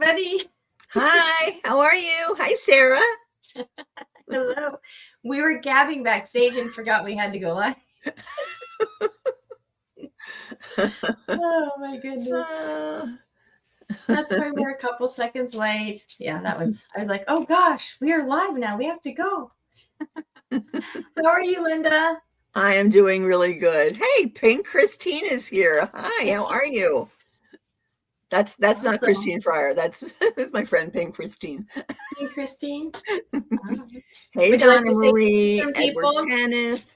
everybody. Hi, how are you? Hi, Sara. Hello. We were gabbing backstage and forgot we had to go live. Oh my goodness. That's why we're a couple seconds late. Yeah, I was like, oh gosh, we are live now. We have to go. How are you, Linda? I am doing really good. Hey, Pink Christine is here. Hi, how are you? That's Awesome. not Christine Fryer. That's my friend Pink Christine. Hey, Christine. Hey, Would you Donna like to Marie, say Edward people? Kenneth,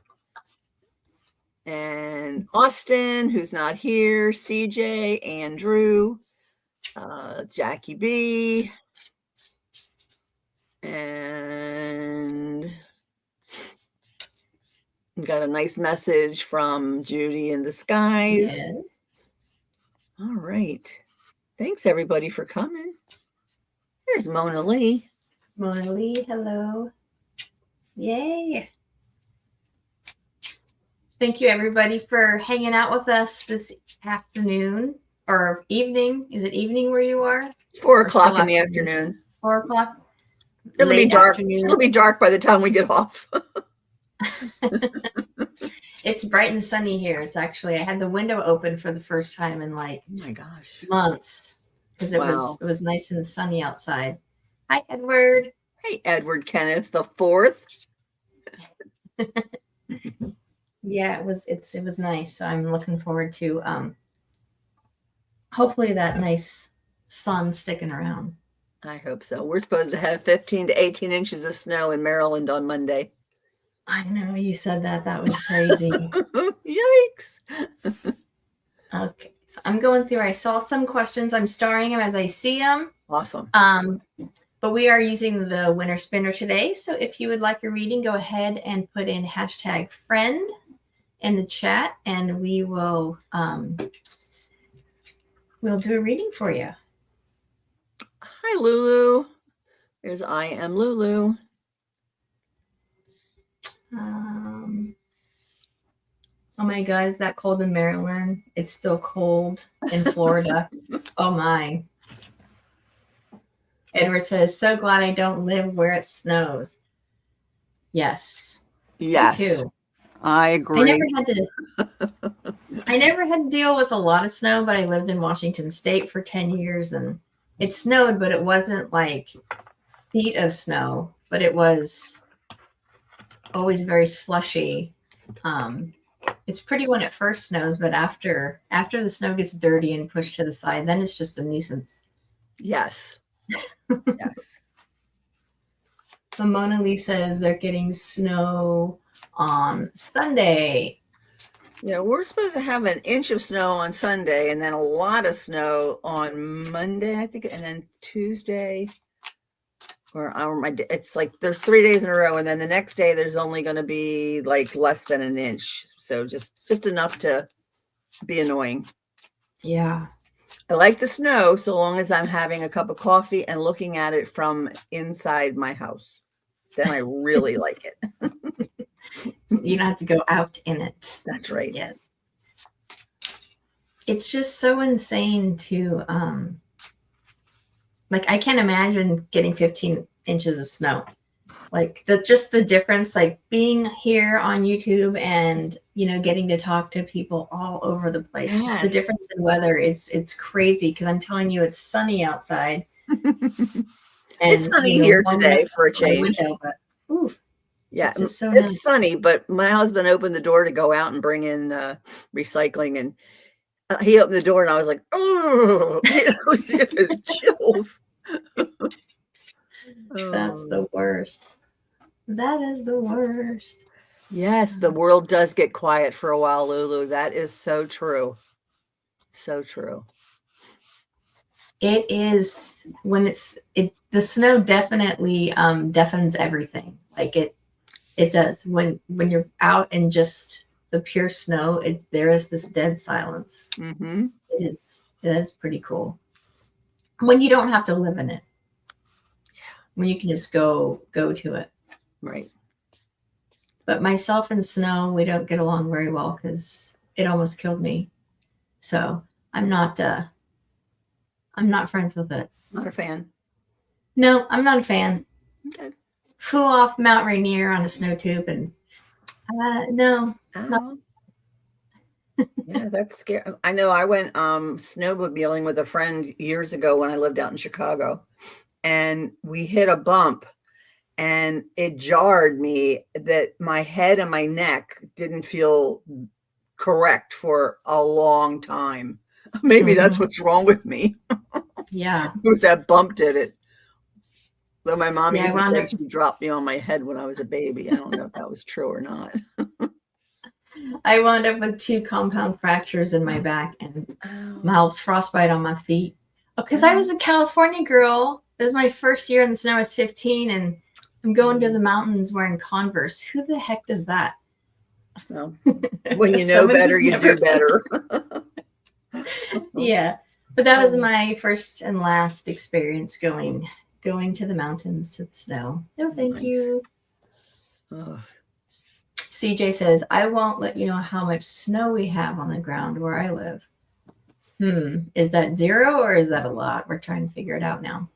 and Austin, who's not here, CJ, Andrew, Jackie B, and we got a nice message from Judy in the skies. Yes. All right. Thanks, everybody, for coming. There's Mona Lee. Mona Lee, hello. Yay. Thank you, everybody, for hanging out with us this afternoon or evening. Is it evening where you are? 4 o'clock in the afternoon. 4 o'clock? It'll be dark. It'll be dark by the time we get off. It's bright and sunny here. It's actually, I had the window open for the first time in like oh my gosh, months because it was nice and sunny outside. Hi, Edward. Hey, Edward Kenneth the fourth. Yeah, it was nice. So I'm looking forward to hopefully that nice sun sticking around. I hope so. We're supposed to have 15 to 18 inches of snow in Maryland on Monday. I know you said that. That was crazy. Yikes. Okay, so I'm going through. I saw some questions. I'm starring them as I see them. Awesome. But we are using the winner spinner today. So if you would like a reading, go ahead and put in #friend in the chat, and we will we'll do a reading for you. Hi, Lulu. There's I am Lulu. Oh my God, is that cold in Maryland? It's still cold in Florida. Oh my. Edward says, so glad I don't live where it snows. Yes. Yes. Me too. I agree. I never had to deal with a lot of snow, but I lived in Washington State for 10 years and it snowed, but it wasn't like feet of snow, but it was always very slushy. It's pretty when it first snows, but after the snow gets dirty and pushed to the side, then it's just a nuisance. Yes. Yes. So Mona Lee says they're getting snow on Sunday. Yeah, we're supposed to have an inch of snow on Sunday and then a lot of snow on Monday, I think, and then Tuesday. It's like there's 3 days in a row, and then the next day there's only going to be like less than an inch. So just enough to be annoying. Yeah. I like the snow so long as I'm having a cup of coffee and looking at it from inside my house. Then I really like it. You don't have to go out in it. That's right. Yes. It's just so insane to like I can't imagine getting 15 inches of snow. Like the difference, like being here on YouTube and getting to talk to people all over the place. Yes. Just the difference in weather it's crazy because I'm telling you it's sunny outside. And it's sunny here today for a change. Window, but, ooh, yeah, it's nice. Sunny, but my husband opened the door to go out and bring in recycling, and he opened the door, and I was like, "Oh, chills." That's the worst. That is the worst. Yes, the world does get quiet for a while, Lulu. That is so true. So true. It is when the snow definitely deafens everything. Like it does when you're out in just the pure snow. There is this dead silence. Mm-hmm. It is pretty cool when you don't have to live in it. Yeah. When you can just go to it. Right. But myself and snow, we don't get along very well because it almost killed me. So I'm not I'm not friends with it. Not a fan. No, I'm not a fan. Okay. Flew off Mount Rainier on a snow tube and no. Oh. Yeah, that's scary. I know I went snowmobiling with a friend years ago when I lived out in Chicago, and we hit a bump and it jarred me that my head and my neck didn't feel correct for a long time. Maybe that's what's wrong with me. Yeah. It was that bump did it. Though my mom Yeah, used to say she dropped me on my head when I was a baby. I don't know if that was true or not. I wound up with 2 compound fractures in my back and mild frostbite on my feet. Because I was a California girl. It was my first year in the snow. I was 15 and I'm going to the mountains wearing Converse. Who the heck does that? Well, when you know better, you do better. Yeah. But that was my first and last experience going to the mountains to the snow. No, thank you. CJ says, I won't let you know how much snow we have on the ground where I live. Is that 0 or is that a lot? We're trying to figure it out now.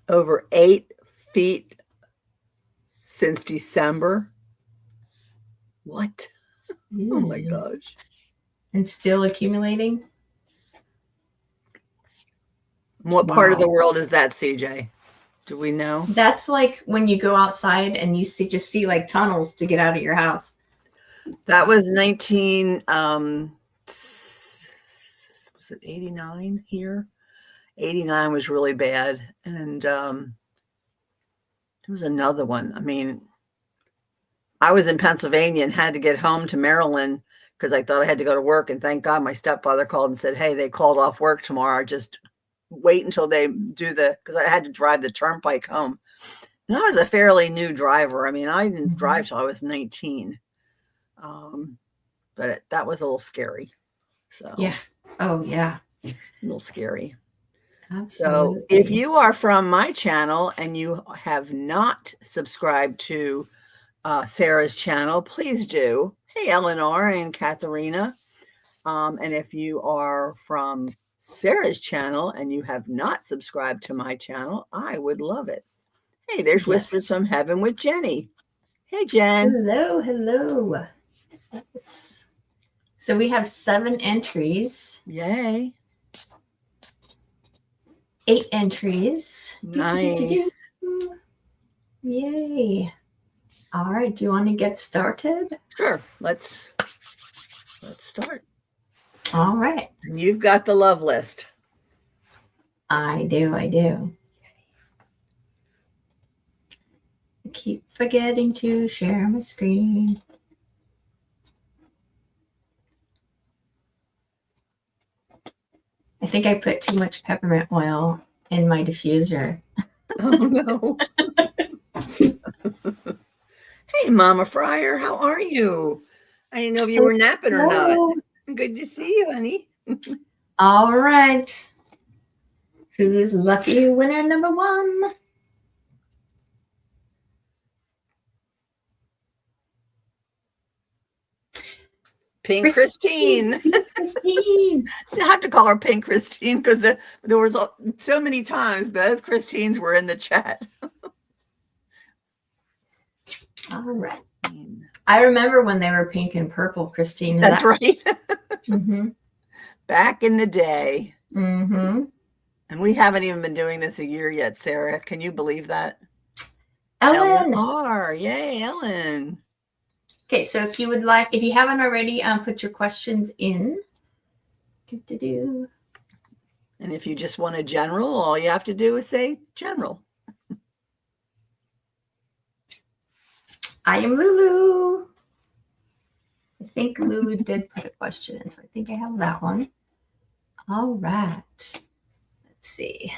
Over 8 feet since December. What? Oh my gosh. And still accumulating? What part of the world is that, CJ? Do we know? That's like when you go outside and you just see like tunnels to get out of your house. That was 89 here? 89 was really bad. And there was another one. I mean, I was in Pennsylvania and had to get home to Maryland because I thought I had to go to work. And thank God my stepfather called and said, hey, they called off work tomorrow. Just wait until they do because I had to drive the turnpike home. And I was a fairly new driver. I mean, I didn't drive till I was 19. But that was a little scary. So yeah. Oh, yeah. A little scary. Absolutely. So if you are from my channel and you have not subscribed to Sarah's channel, please do. Hey, Eleanor and Katharina. And if you are from Sarah's channel and you have not subscribed to my channel, I would love it. Hey, there's Whispers from Heaven with Jenny. Hey, Jen. Hello. Yes. So we have 7 entries. Yay. 8 entries. Nice. Yay. All right. Do you want to get started? Sure. Let's start. All right. And you've got the love list. I do. I keep forgetting to share my screen. I think I put too much peppermint oil in my diffuser. Oh, no. Hey, Mama Fryer, how are you? I didn't know if you were napping or not. Good to see you, honey. All right. Who's lucky winner number 1? Pink Christine. Christine. I have to call her Pink Christine because there was so many times both Christines were in the chat. All right. I remember when they were pink and purple, Christine. That's right. Back in the day. And we haven't even been doing this a year yet, Sarah. Can you believe that? Ellen. Yay, Ellen. Okay, so if you haven't already, put your questions in. And if you just want a general, all you have to do is say general. I am Lulu. I think Lulu did put a question in, so I think I have that one. All right. Let's see.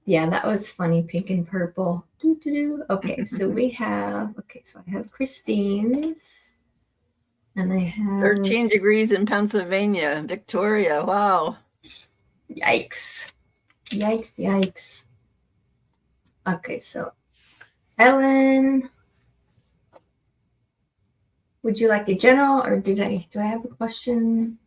Yeah, that was funny. Pink and purple. Okay, so I have Christine's. And I have 13 degrees in Pennsylvania, Victoria. Wow. Yikes. Okay, so Ellen, would you like a general or do I have a question?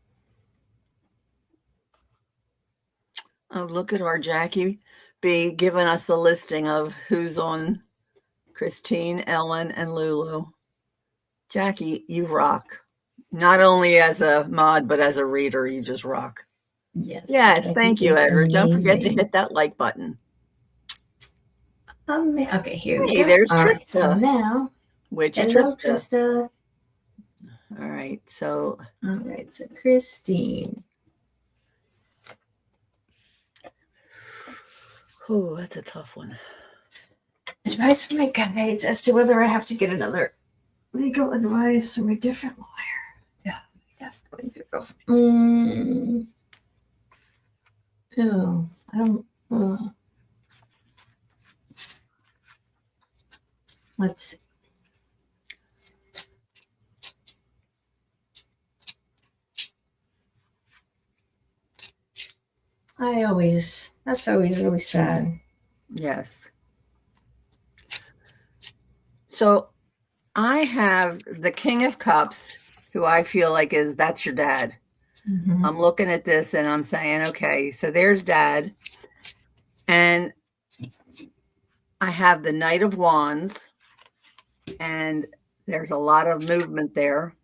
Oh, look at our Jackie B giving us the listing of who's on Christine, Ellen, and Lulu. Jackie, you rock. Not only as a mod, but as a reader, you just rock. Yes, thank you, Edward. Don't forget to hit that like button. Okay, here we Hey, go. there's All Trista. right, so now, hello, Trista. All right, so Christine. Oh, that's a tough one. Advice from my guides as to whether I have to get another legal advice from a different lawyer. Yeah, going through. Oh, I don't. Let's see. That's always really sad. Yes. So I have the King of Cups, who I feel like that's your dad. Mm-hmm. I'm looking at this and I'm saying, okay, so there's dad. And I have the Knight of Wands, and there's a lot of movement there.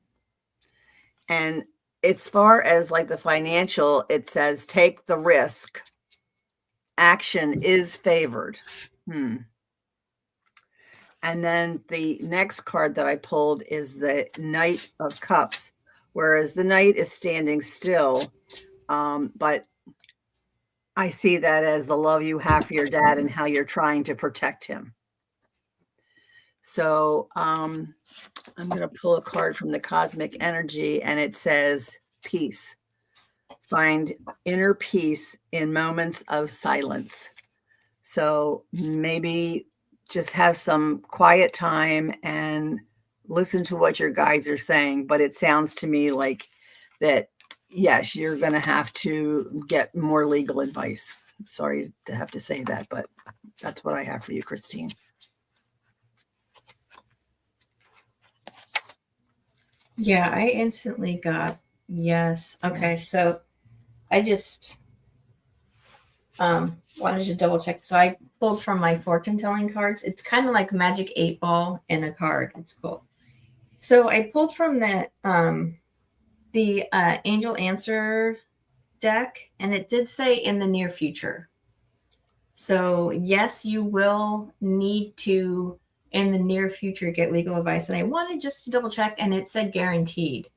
And as far as like the financial, it says take the risk. Action is favored. And then the next card that I pulled is the Knight of Cups, whereas the Knight is standing still. But I see that as the love you have for your dad and how you're trying to protect him. So I'm going to pull a card from the cosmic energy, and it says peace. Find inner peace in moments of silence. So maybe just have some quiet time and listen to what your guides are saying. But it sounds to me like that, yes, you're going to have to get more legal advice. I'm sorry to have to say that, but that's what I have for you, Christine. Yeah, I instantly got yes. Okay, so I just wanted to double check. So I pulled from my fortune telling cards. It's kind of like Magic 8-Ball in a card. It's cool. So I pulled from the Angel Answer deck, and it did say in the near future. So from you will need to in the near future get legal advice. And I wanted just to double check, and it said guaranteed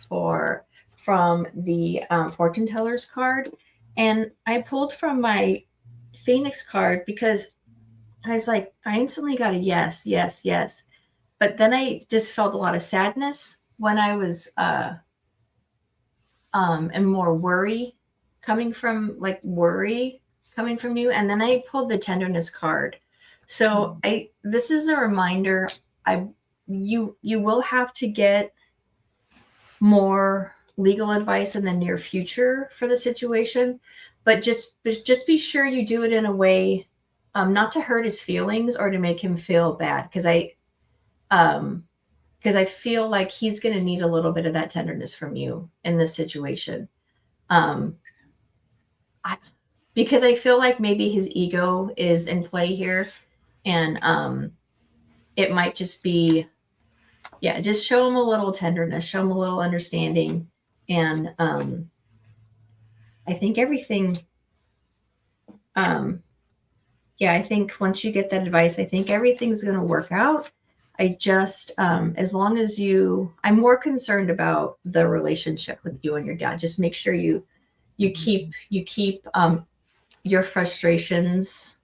from the fortune teller's card. And I pulled from my Phoenix card because I was like, I instantly got a yes, yes, yes. But then I just felt a lot of sadness when I was and more worry coming from you. And then I pulled the tenderness card. So this is a reminder. You will have to get more legal advice in the near future for the situation, but just be sure you do it in a way not to hurt his feelings or to make him feel bad, because I feel like he's going to need a little bit of that tenderness from you in this situation. Because I feel like maybe his ego is in play here, and it might just be, just show him a little tenderness, show him a little understanding, and I think everything. I think once you get that advice, I think everything's going to work out. I just, as long as I'm more concerned about the relationship with you and your dad. Just make sure you keep your frustrations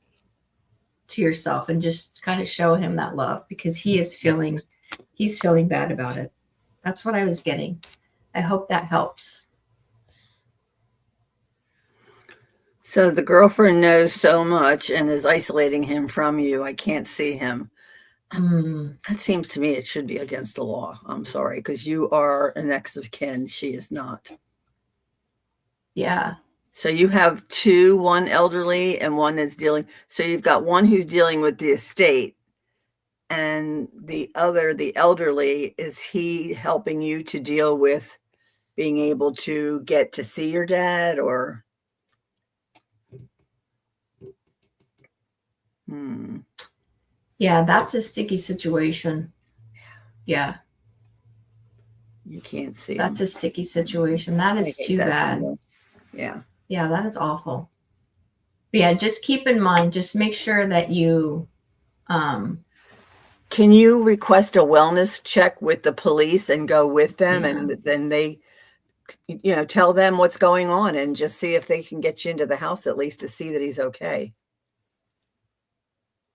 to yourself and just kind of show him that love, because he's feeling bad about it. That's what I was getting. I hope that helps. So the girlfriend knows so much and is isolating him from you. I can't see him. That seems to me it should be against the law. I'm sorry, because you are a next of kin. She is not. Yeah. So you have two, one elderly and one that's dealing. So you've got one who's dealing with the estate, and the other, the elderly, is he helping you to deal with being able to get to see your dad, or? Yeah, that's a sticky situation. Yeah. You can't see That's them. a sticky situation. That I is hate too that bad. for you. Yeah. Yeah, that is awful. But yeah, just keep in mind, just make sure that you Can you request a wellness check with the police and go with them, yeah. and then they, tell them what's going on and just see if they can get you into the house at least to see that he's okay.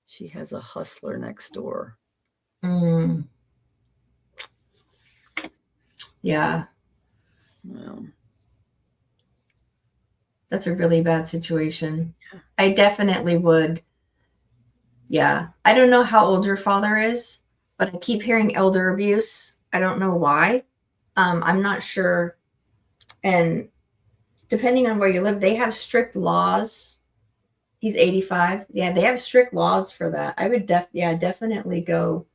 She has a hustler next door. Yeah. Well, That's a really bad situation. I definitely would. Yeah. I don't know how old your father is, but I keep hearing elder abuse. I don't know why. I'm not sure. And depending on where you live, they have strict laws. He's 85. Yeah, they have strict laws for that. I would definitely go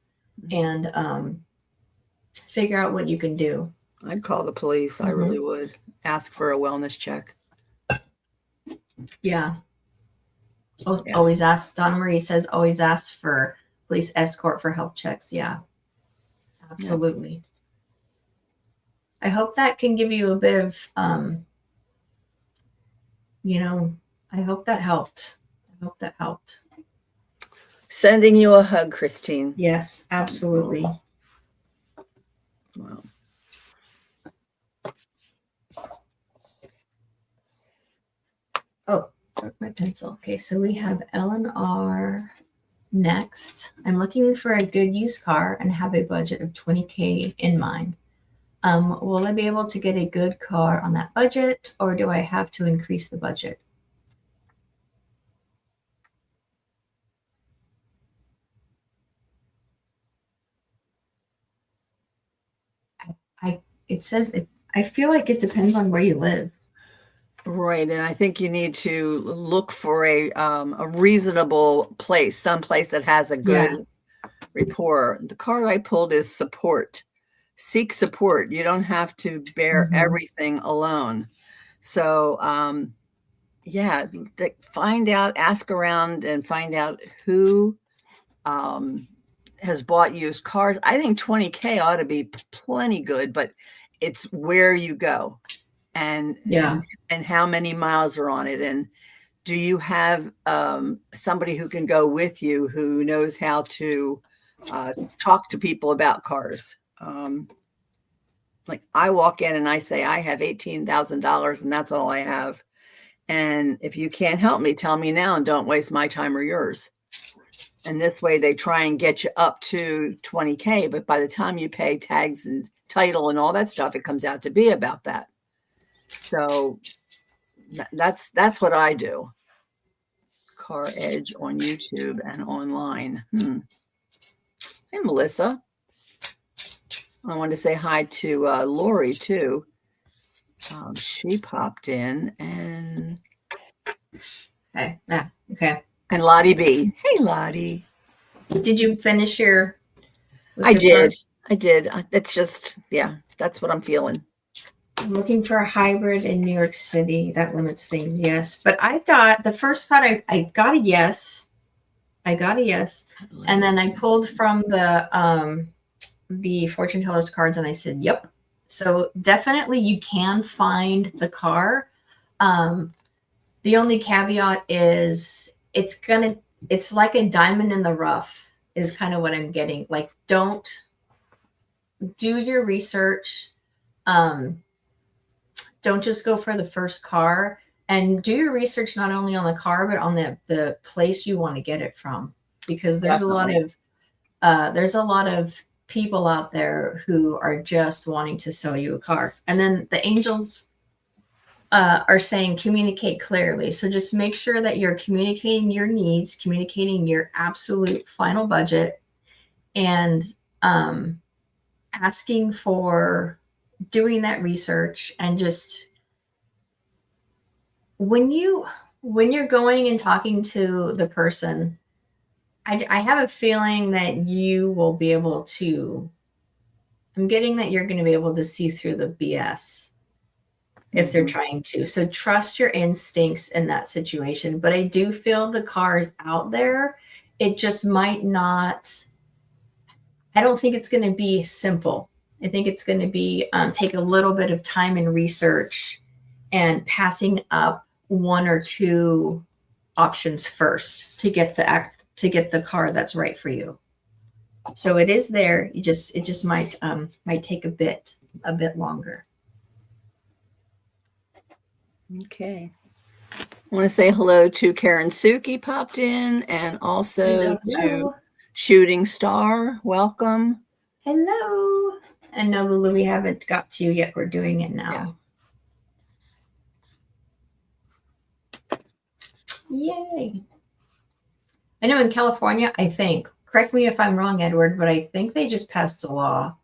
and figure out what you can do. I'd call the police. I really would. Ask for a wellness check. Yeah. Always ask. Donna Marie says always ask for police escort for health checks. Yeah, absolutely. Yeah. I hope that can give you a bit of, I hope that helped. Sending you a hug, Christine. Yes, absolutely. Wow. Oh, broke my pencil. Okay, so we have L&R next. I'm looking for a good used car and have a budget of $20,000 in mind. Will I be able to get a good car on that budget, or do I have to increase the budget? I feel like it depends on where you live. Right, and I think you need to look for a reasonable place, someplace that has a good rapport. The card I pulled is support. Seek support. You don't have to bear everything alone. So, find out, ask around, and find out who has bought used cars. I think $20,000 ought to be plenty good, but it's where you go and how many miles are on it, and do you have somebody who can go with you who knows how to talk to people about cars. Like I walk in and I say I have $18,000 and that's all I have, and if you can't help me, tell me now and don't waste my time or yours. And this way they try and get you up to $20,000, but by the time you pay tags and title and all that stuff, it comes out to be about that. So that's what I do. Car Edge on YouTube and online. Hey, Melissa. I wanted to say hi to Lori too. She popped in and okay. And Lottie B. Hey, Lottie. Did you finish your? I did. It's just, that's what I'm feeling. I'm looking for a hybrid in New York City. That limits things, yes. But I got the first part. I got a yes. And then I pulled from the fortune teller's cards, and I said, "Yep." So definitely, you can find the car. The only caveat is it's like a diamond in the rough. Is kind of what I'm getting. Like, don't do your research. Don't just go for the first car, and do your research not only on the car, but on the place you want to get it from, because there's a lot of people out there who are just wanting to sell you a car. And then the angels are saying communicate clearly. So just make sure that you're communicating your needs, communicating your absolute final budget, and asking for doing that research. And just when you're going and talking to the person, I have a feeling that you will be able to, I'm getting that you're going to be able to see through the BS. if they're trying to. So trust your instincts in that situation. But I do feel the car is out there. It just might not, I don't think it's going to be simple. I think it's going to be take a little bit of time and research and passing up one or two options first to get the car that's right for you. So it is there. It just might take a bit longer. Okay. I want to say hello to Karen Suki popped in, and also to Shooting Star. Welcome. Hello. And no, Lulu, we haven't got to you yet. We're doing it now. Yeah. Yay. I know in California, I think, correct me if I'm wrong, Edward, but I think they just passed a law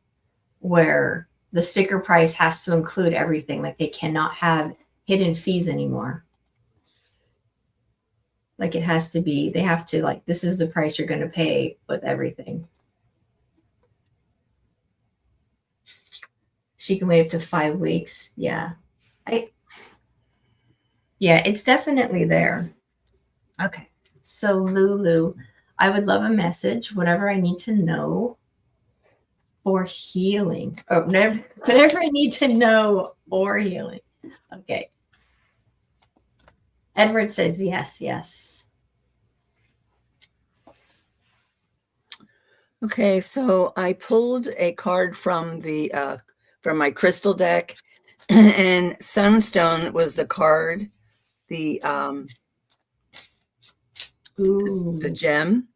where the sticker price has to include everything. Like they cannot have hidden fees anymore. Like it has to be, they have to, like, this is the price you're going to pay with everything. She can wait up to 5 weeks. Yeah. Yeah, it's definitely there. Okay. So Lulu, I would love a message, whatever I need to know for healing. Or whatever I need to know or healing. Okay. Edward says yes, yes. Okay, so I pulled a card from my crystal deck, and Sunstone was the card, the gem,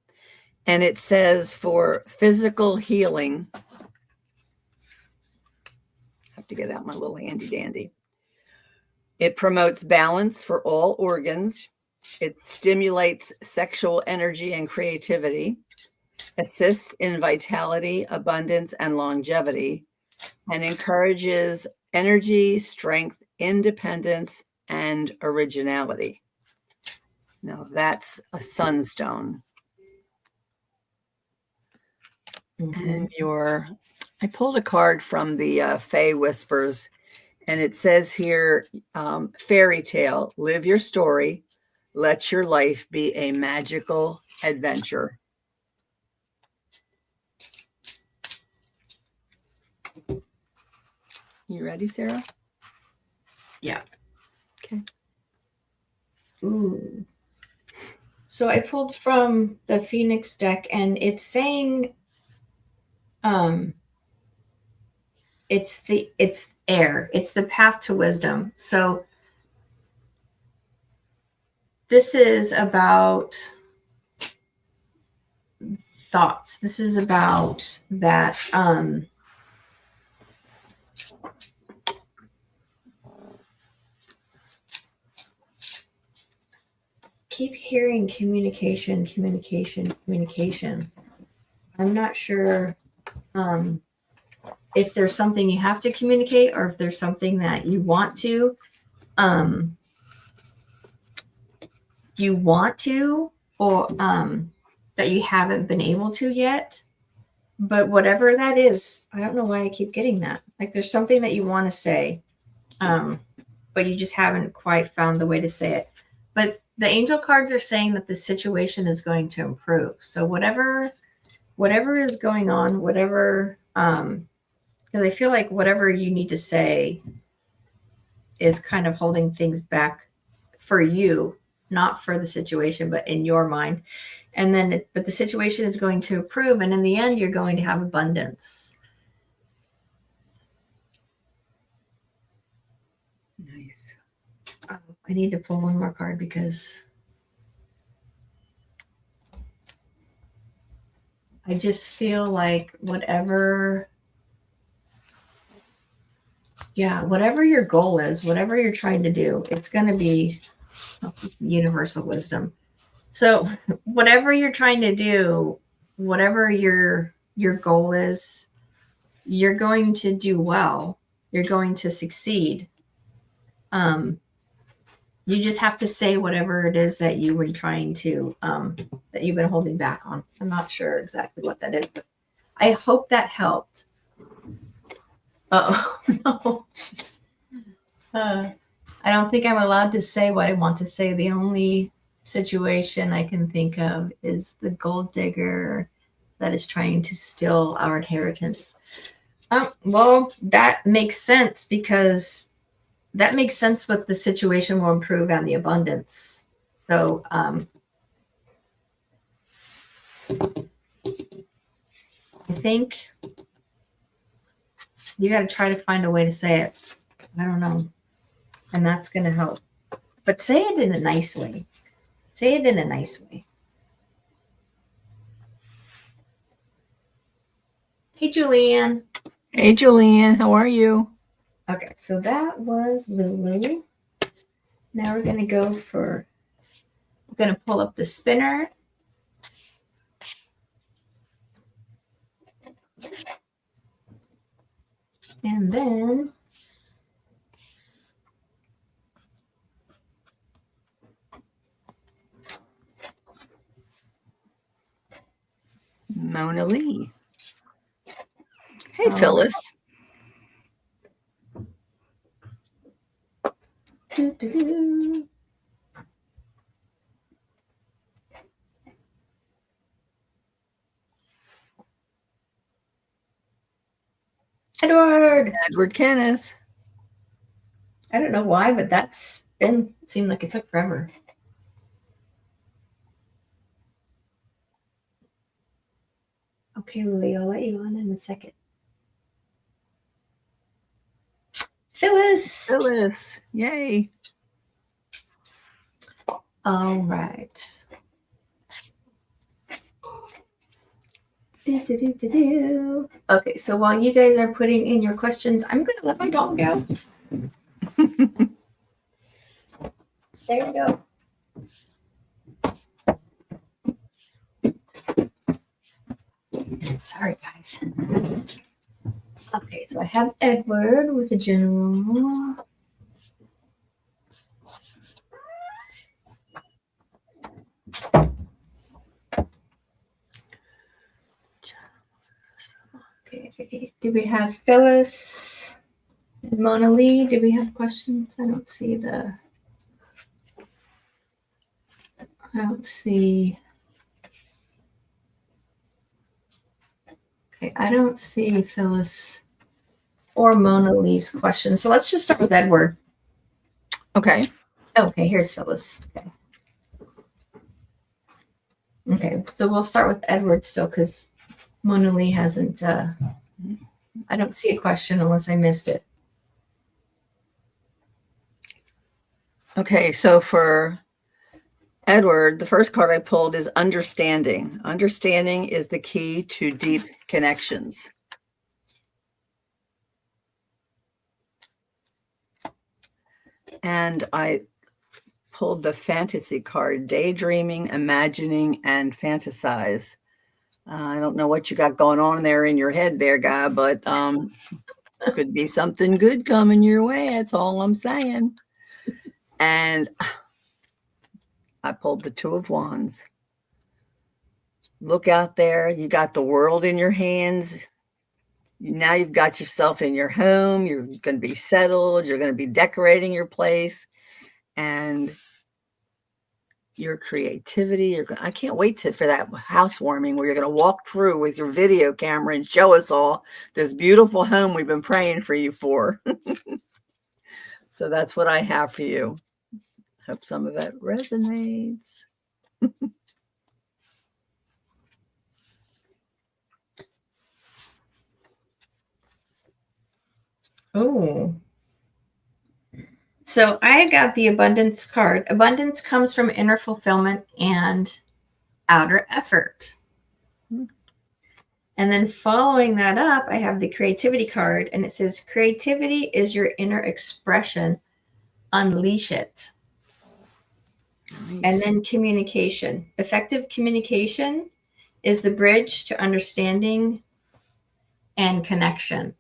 and it says for physical healing. I have to get out my little handy dandy. It promotes balance for all organs. It stimulates sexual energy and creativity, assists in vitality, abundance, and longevity, and encourages energy, strength, independence, and originality. Now that's a sunstone. And I pulled a card from the Fae Whispers, and it says here, fairy tale, live your story, let your life be a magical adventure. You ready, Sarah? Yeah. Okay. Ooh. So I pulled from the Phoenix deck, and it's saying, it's air. It's the path to wisdom. So this is about thoughts. This is about that, keep hearing communication. I'm not sure if there's something you have to communicate or if there's something that you want to or that you haven't been able to yet. But whatever that is, I don't know why I keep getting that. Like there's something that you want to say, but you just haven't quite found the way to say it. But the angel cards are saying that the situation is going to improve. So whatever is going on, because I feel like whatever you need to say is kind of holding things back for you, not for the situation, but in your mind. And then, but the situation is going to improve. And in the end, you're going to have abundance. Nice. I need to pull one more card because I just feel like whatever your goal is, whatever you're trying to do, it's going to be universal wisdom. So whatever you're trying to do, whatever your goal is, you're going to do well. You're going to succeed. You just have to say whatever it is that you were trying to, that you've been holding back on. I'm not sure exactly what that is, but I hope that helped. Oh no. I don't think I'm allowed to say what I want to say. The only situation I can think of is the gold digger that is trying to steal our inheritance. Well, that makes sense because that makes sense with the situation will improve and the abundance. So I think you got to try to find a way to say it. I don't know. And that's going to help. But say it in a nice way. Say it in a nice way. Hey, Julianne. Hey, Julianne, how are you? Okay, so that was Lulu. Now we're going to go for, we're going to pull up the spinner. And then Mona Lee. Hey, Phyllis. Doo-doo-doo. Edward. Edward Kenneth. I don't know why, but that spin seemed like it took forever. Okay, Lily, I'll let you on in a second. Phyllis. Phyllis. Yay. All right. Do. Okay, so while you guys are putting in your questions, I'm going to let my dog out. There you go. Sorry, guys. Okay, so I have Edward with a general. Okay, do we have Phyllis and Mona Lee? Do we have questions? I don't see. Okay, I don't see Phyllis or Mona Lee's questions. So let's just start with Edward. Okay. Okay, here's Phyllis. Okay, so we'll start with Edward still because Mona Lee hasn't, I don't see a question unless I missed it. Okay, so for Edward, the first card I pulled is understanding. Understanding is the key to deep connections. And I pulled the fantasy card, daydreaming, imagining, and fantasize. I don't know what you got going on there in your head there, guy, but could be something good coming your way. That's all I'm saying. And I pulled the Two of Wands. Look out there. You got the world in your hands. Now you've got yourself in your home. You're going to be settled. You're going to be decorating your place. And your creativity. I can't wait for that housewarming where you're going to walk through with your video camera and show us all this beautiful home we've been praying for you for. So that's what I have for you. Hope some of that resonates. Oh. So I got the abundance card. Abundance comes from inner fulfillment and outer effort. And then following that up, I have the creativity card, and it says, creativity is your inner expression. Unleash it. Nice. And then communication. Effective communication is the bridge to understanding and connection.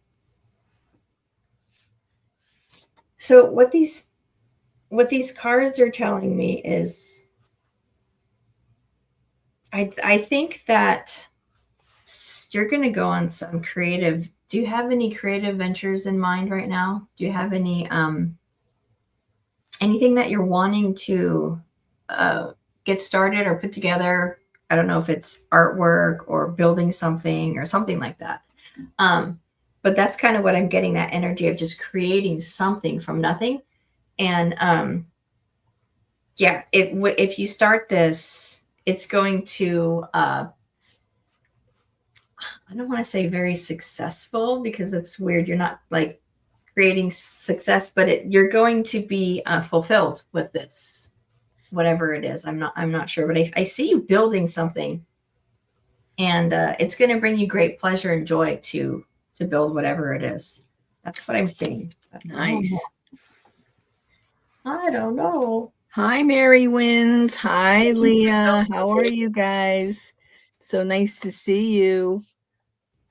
So what these cards are telling me is I think that you're going to go on some creative. Do you have any creative ventures in mind right now? Do you have any anything that you're wanting to get started or put together. I don't know if it's artwork or building something or something like that. But that's kind of what I'm getting, that energy of just creating something from nothing. And yeah, if you start this, it's going to, I don't want to say very successful because that's weird. You're not like creating success, but you're going to be fulfilled with this, whatever it is. I'm not sure, but I see you building something, and it's going to bring you great pleasure and joy to build whatever it is. That's what I'm seeing. Nice. I don't know. Hi, Mary Wins. Hi, Leah. How are you guys? So nice to see you.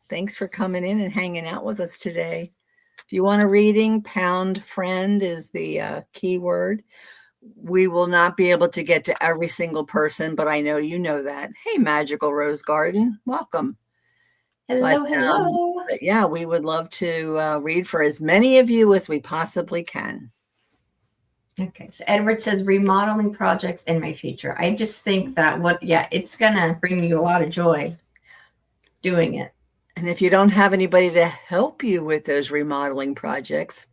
Thanks for coming in and hanging out with us today. If you want a reading, pound friend is the key word. We will not be able to get to every single person, but I know you know that. Hey, Magical Rose Garden, welcome. Hello, hello. But yeah, we would love to read for as many of you as we possibly can. Okay, so Edward says remodeling projects in my future. I just think that it's gonna bring you a lot of joy doing it. And if you don't have anybody to help you with those remodeling projects,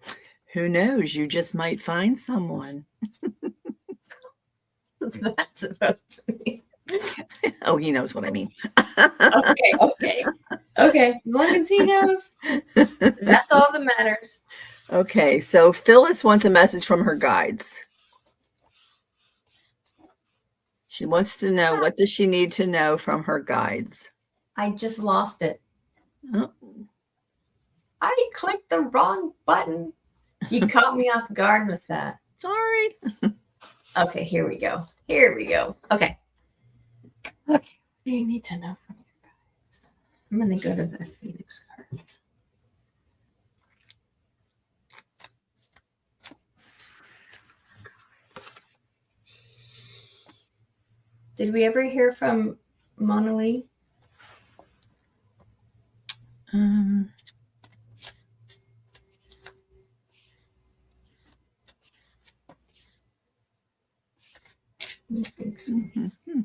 who knows? You just might find someone. What's that supposed to mean? Oh, he knows what I mean. Okay. As long as he knows, that's all that matters. Okay, so Phyllis wants a message from her guides. She wants to know, what does she need to know from her guides? I just lost it. Oh. I clicked the wrong button. You caught me off guard with that. Sorry. Okay, here we go. Okay. What do you need to know from your guides? I'm going to go to the Phoenix cards. Did we ever hear from Mona Lee? I don't think so. Mm-hmm.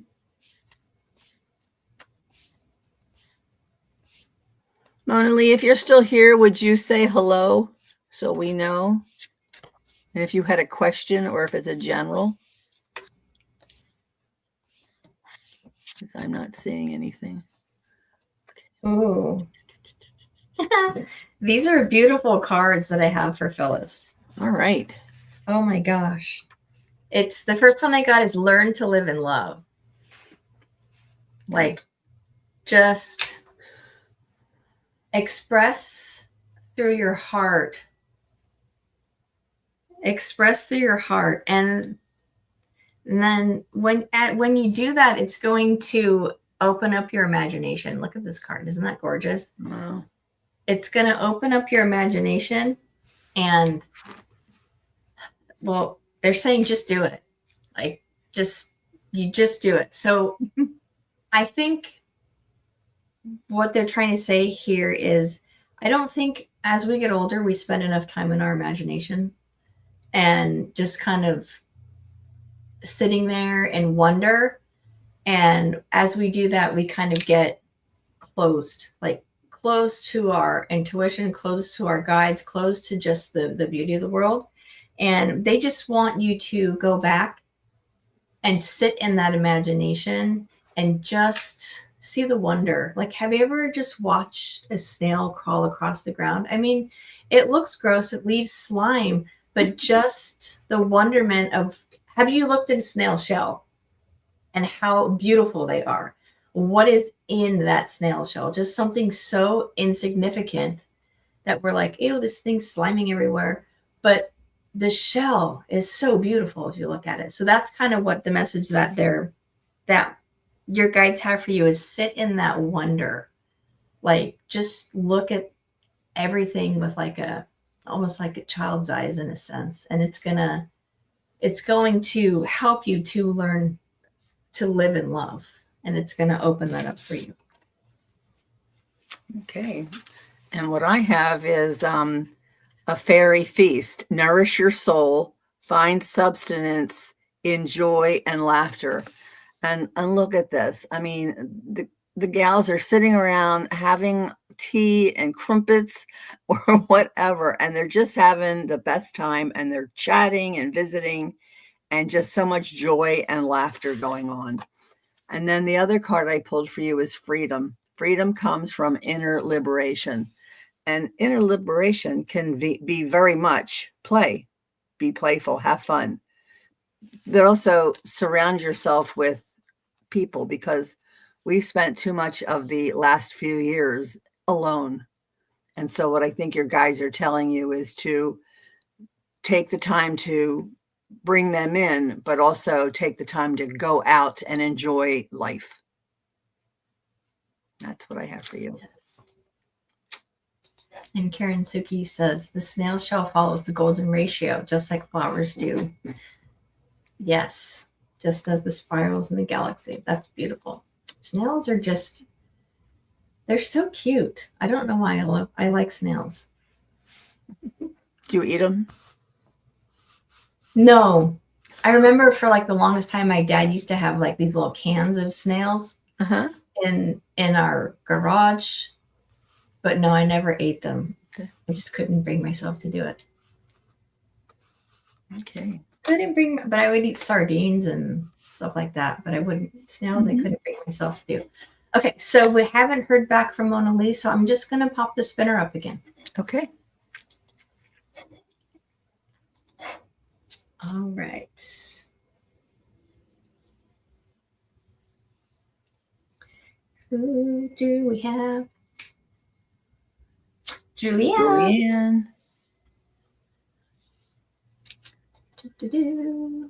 Mona Lee, if you're still here, would you say hello so we know? And if you had a question or if it's a general? Because I'm not seeing anything. Ooh. These are beautiful cards that I have for Phyllis. All right. Oh my gosh. It's the first one I got is learn to live in love. Like, just express through your heart. Express through your heart. And then when you do that, it's going to open up your imagination. Look at this card. Isn't that gorgeous? Wow. It's going to open up your imagination, and well, they're saying just do it. Like, you just do it. So I think what they're trying to say here is, I don't think as we get older, we spend enough time in our imagination and just kind of sitting there and wonder. And as we do that, we kind of get closed to our intuition, close to our guides, close to just the beauty of the world. And they just want you to go back and sit in that imagination and just see the wonder. Like, have you ever just watched a snail crawl across the ground? I mean, it looks gross, it leaves slime, but just the wonderment of, have you looked at a snail shell and how beautiful they are? What is in that snail shell? Just something so insignificant that we're like, ew, this thing's sliming everywhere. But the shell is so beautiful if you look at it. So that's kind of what the message that your guides have for you is, sit in that wonder. Like, just look at everything with almost like a child's eyes in a sense. And it's going to help you to learn to live in love. And it's going to open that up for you. Okay. And what I have is a fairy feast. Nourish your soul find substance in joy and laughter. And look at this. I mean, the gals are sitting around having tea and crumpets or whatever, and they're just having the best time, and they're chatting and visiting, and just so much joy and laughter going on. And then the other card I pulled for you is freedom. Freedom comes from inner liberation. And inner liberation can be very much play, be playful, have fun. But also surround yourself with people, because we spent too much of the last few years alone. And so what I think your guides are telling you is to take the time to bring them in, but also take the time to go out and enjoy life. That's what I have for you. Yes. And Karen Suki says, the snail shell follows the golden ratio, just like flowers do. Yes, just as the spirals in the galaxy. That's beautiful. Snails are just, they're so cute. I don't know why I like snails. Do you eat them? No. I remember for like the longest time, my dad used to have like these little cans of snails in our garage. But no, I never ate them. Okay. I just couldn't bring myself to do it. Okay. But I would eat sardines and stuff like that. But I wouldn't, snails, I couldn't bring myself to do. Okay, so we haven't heard back from Mona Lee, so I'm just going to pop the spinner up again. Okay. All right. Who do we have? Julianne. Do-do-do.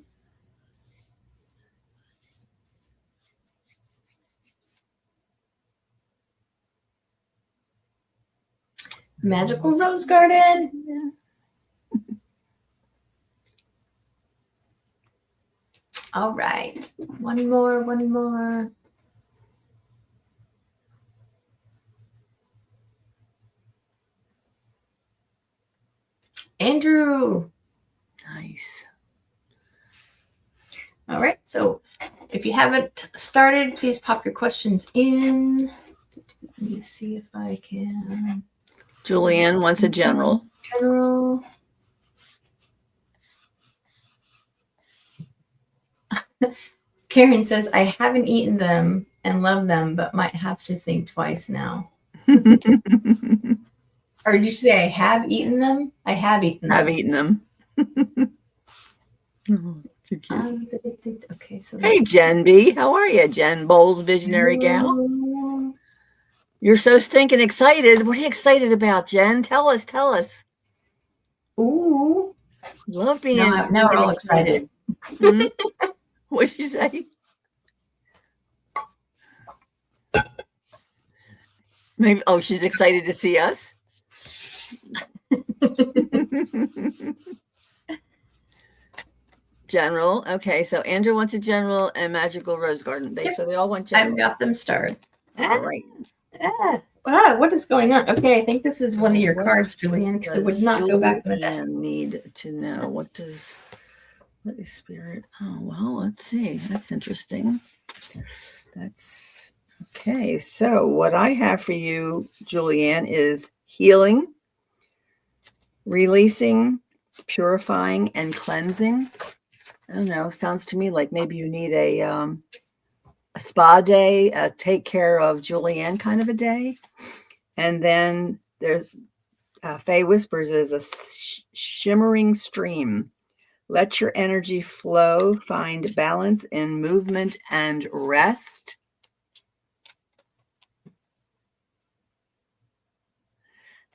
Magical Rose Garden. All right. One more. Andrew. Nice. All right. So if you haven't started, please pop your questions in. Let me see if I can. Julianne wants a general. General. Karen says, I haven't eaten them and love them, but might have to think twice now. Or did you say I have eaten them? I have eaten them. I've eaten them. Oh, too cute. Okay, so hey, Jen B. How are you, Jen Bowles, visionary gal? You're so stinking excited. What are you excited about, Jen? Tell us. Ooh. Love being now we're all excited. What'd you say? Maybe. Oh, she's excited to see us. General. Okay, so Andrew wants a general and Magical Rose Garden. So they all want general. I've got them started. All right. What is going on? Okay, I think this is one of your cards, Julianne, because it would not go back in the deck. Need to know what is spirit. Oh well, let's see. That's interesting. That's okay. So what I have for you, Julianne, is healing, releasing, purifying, and cleansing. I don't know. Sounds to me like maybe you need a spa day, a take care of Julianne kind of a day. And then there's Faye Whispers is a shimmering stream. Let your energy flow. Find balance in movement and rest.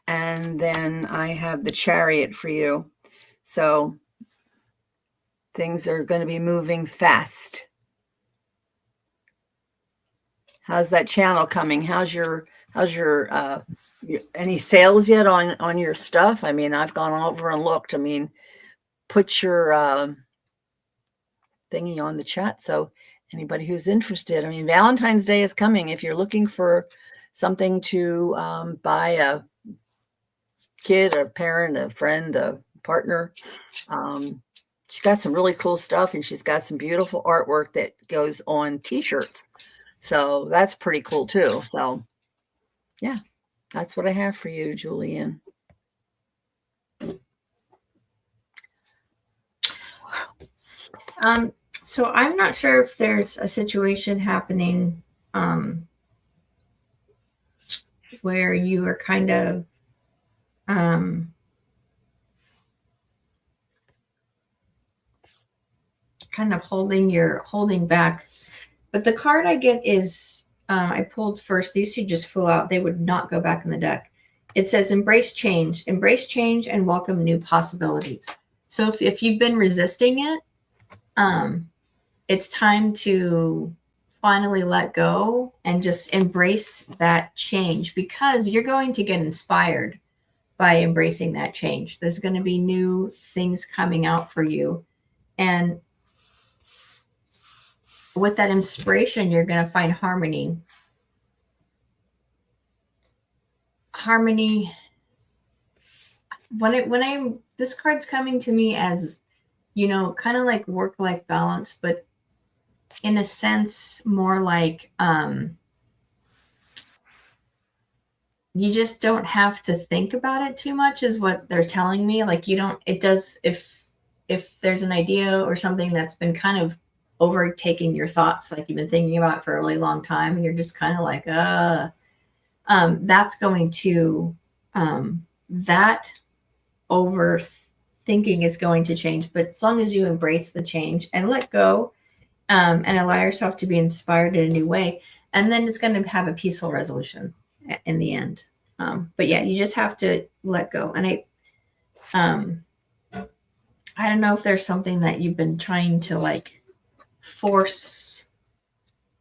And then I have the Chariot for you. So things are going to be moving fast. How's that channel coming? How's your any sales yet on your stuff? I mean, I've gone over and looked. I mean, put your thingy on the chat. So anybody who's interested, I mean, Valentine's Day is coming. If you're looking for something to buy a kid, a parent, a friend, a partner, she's got some really cool stuff, and she's got some beautiful artwork that goes on t-shirts. So that's pretty cool too. So yeah, that's what I have for you, Julian. So I'm not sure if there's a situation happening where you are kind of holding back. But the card I get is I pulled first. These two just flew out. They would not go back in the deck. It says embrace change and welcome new possibilities. So if you've been resisting it, it's time to finally let go and just embrace that change, because you're going to get inspired by embracing that change. There's going to be new things coming out for you. And with that inspiration, you're going to find harmony. This card's coming to me as, kind of like work-life balance, but in a sense more like you just don't have to think about it too much, is what they're telling me. Like if there's an idea or something that's been kind of overtaking your thoughts, like you've been thinking about it for a really long time, and you're just kind of like, that's going to, that overthinking is going to change. But as long as you embrace the change and let go, and allow yourself to be inspired in a new way, and then it's going to have a peaceful resolution in the end. But yeah, you just have to let go. And I don't know if there's something that you've been trying to like force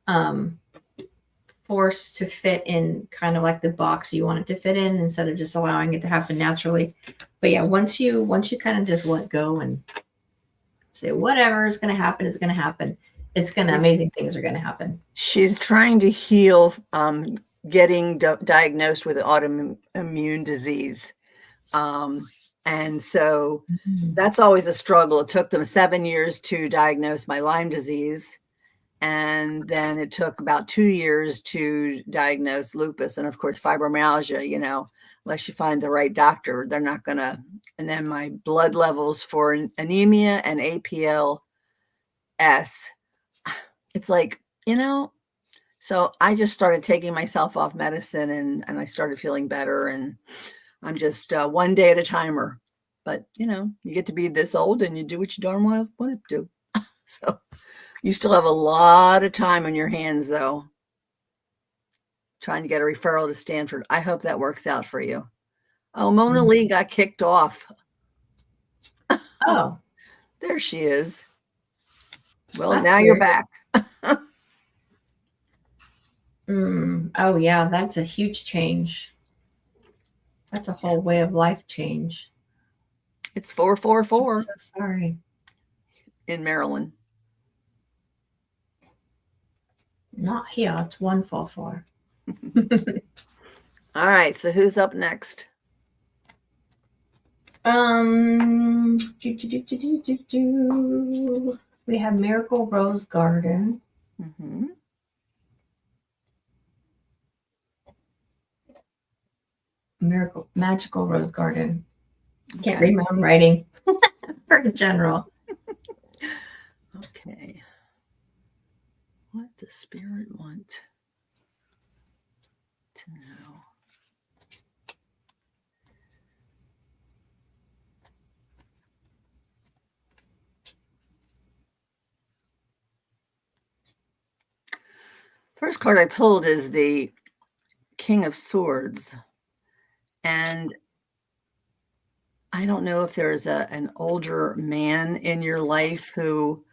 to fit in, kind of like the box you want it to fit in, instead of just allowing it to happen naturally. But yeah, once you kind of just let go and say whatever is going to happen is going to happen, amazing things are going to happen. She's trying to heal getting diagnosed with autoimmune disease. And so that's always a struggle. It took them 7 years to diagnose my Lyme disease. And then it took about 2 years to diagnose lupus. And of course, fibromyalgia, unless you find the right doctor, they're not going to. And then my blood levels for anemia and APLS. It's like, so I just started taking myself off medicine, and I started feeling better, and I'm just one day at a timer. But, you get to be this old and you do what you darn well want to do. So you still have a lot of time on your hands, though, trying to get a referral to Stanford. I hope that works out for you. Oh, Mona Lee got kicked off. Oh, there she is. Well, that's now weird. You're back. Oh yeah, that's a huge change. That's a whole way of life change. It's 444. I'm so sorry. In Maryland. Not here. It's 144. All right. So who's up next? We have Miracle Rose Garden. Mm-hmm. Magical Rose Garden. Can't read my own writing for general. Okay. What does Spirit want to know? First card I pulled is the King of Swords. And I don't know if there's an older man in your life who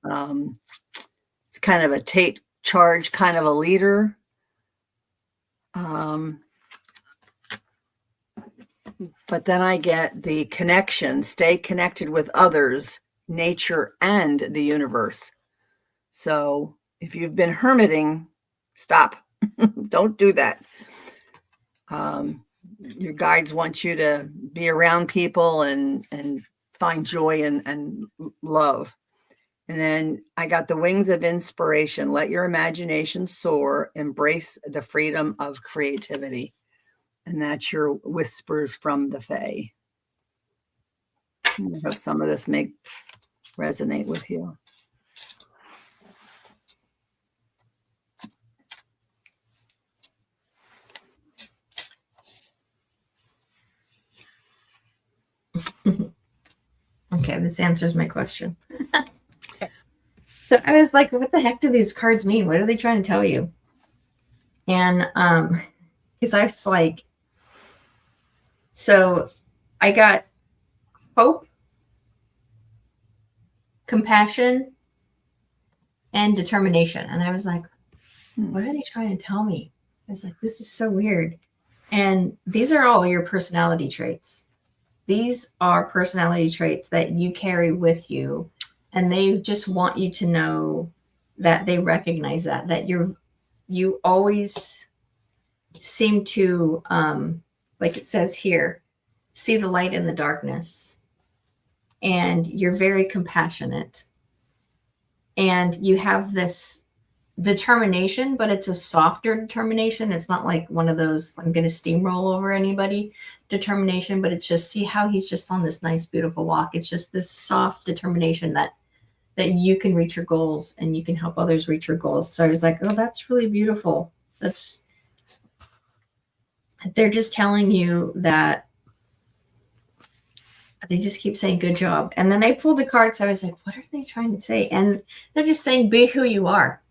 is kind of a take charge, kind of a leader. But then I get the connection, stay connected with others, nature, and the universe. So if you've been hermiting, stop. Don't do that. Your guides want you to be around people and find joy and love. And then I got the wings of inspiration. Let your imagination soar. Embrace the freedom of creativity. And that's your whispers from the Fae. I hope some of this may resonate with you. Okay, this answers my question. So I was like, what the heck do these cards mean? What are they trying to tell you? And because I was like, so I got hope, compassion, and determination. And I was like, what are they trying to tell me? I was like, this is so weird. And these are all your personality traits. These are personality traits that you carry with you. And they just want you to know that they recognize that you always seem to, like it says here, see the light in the darkness. And you're very compassionate. And you have this determination, but it's a softer determination. It's not like one of those, I'm going to steamroll over anybody determination, but it's just, see how he's just on this nice, beautiful walk. It's just this soft determination that you can reach your goals and you can help others reach your goals. So I was like, oh, that's really beautiful. They're just telling you that they just keep saying good job. And then I pulled the cards. I was like, what are they trying to say? And they're just saying, be who you are.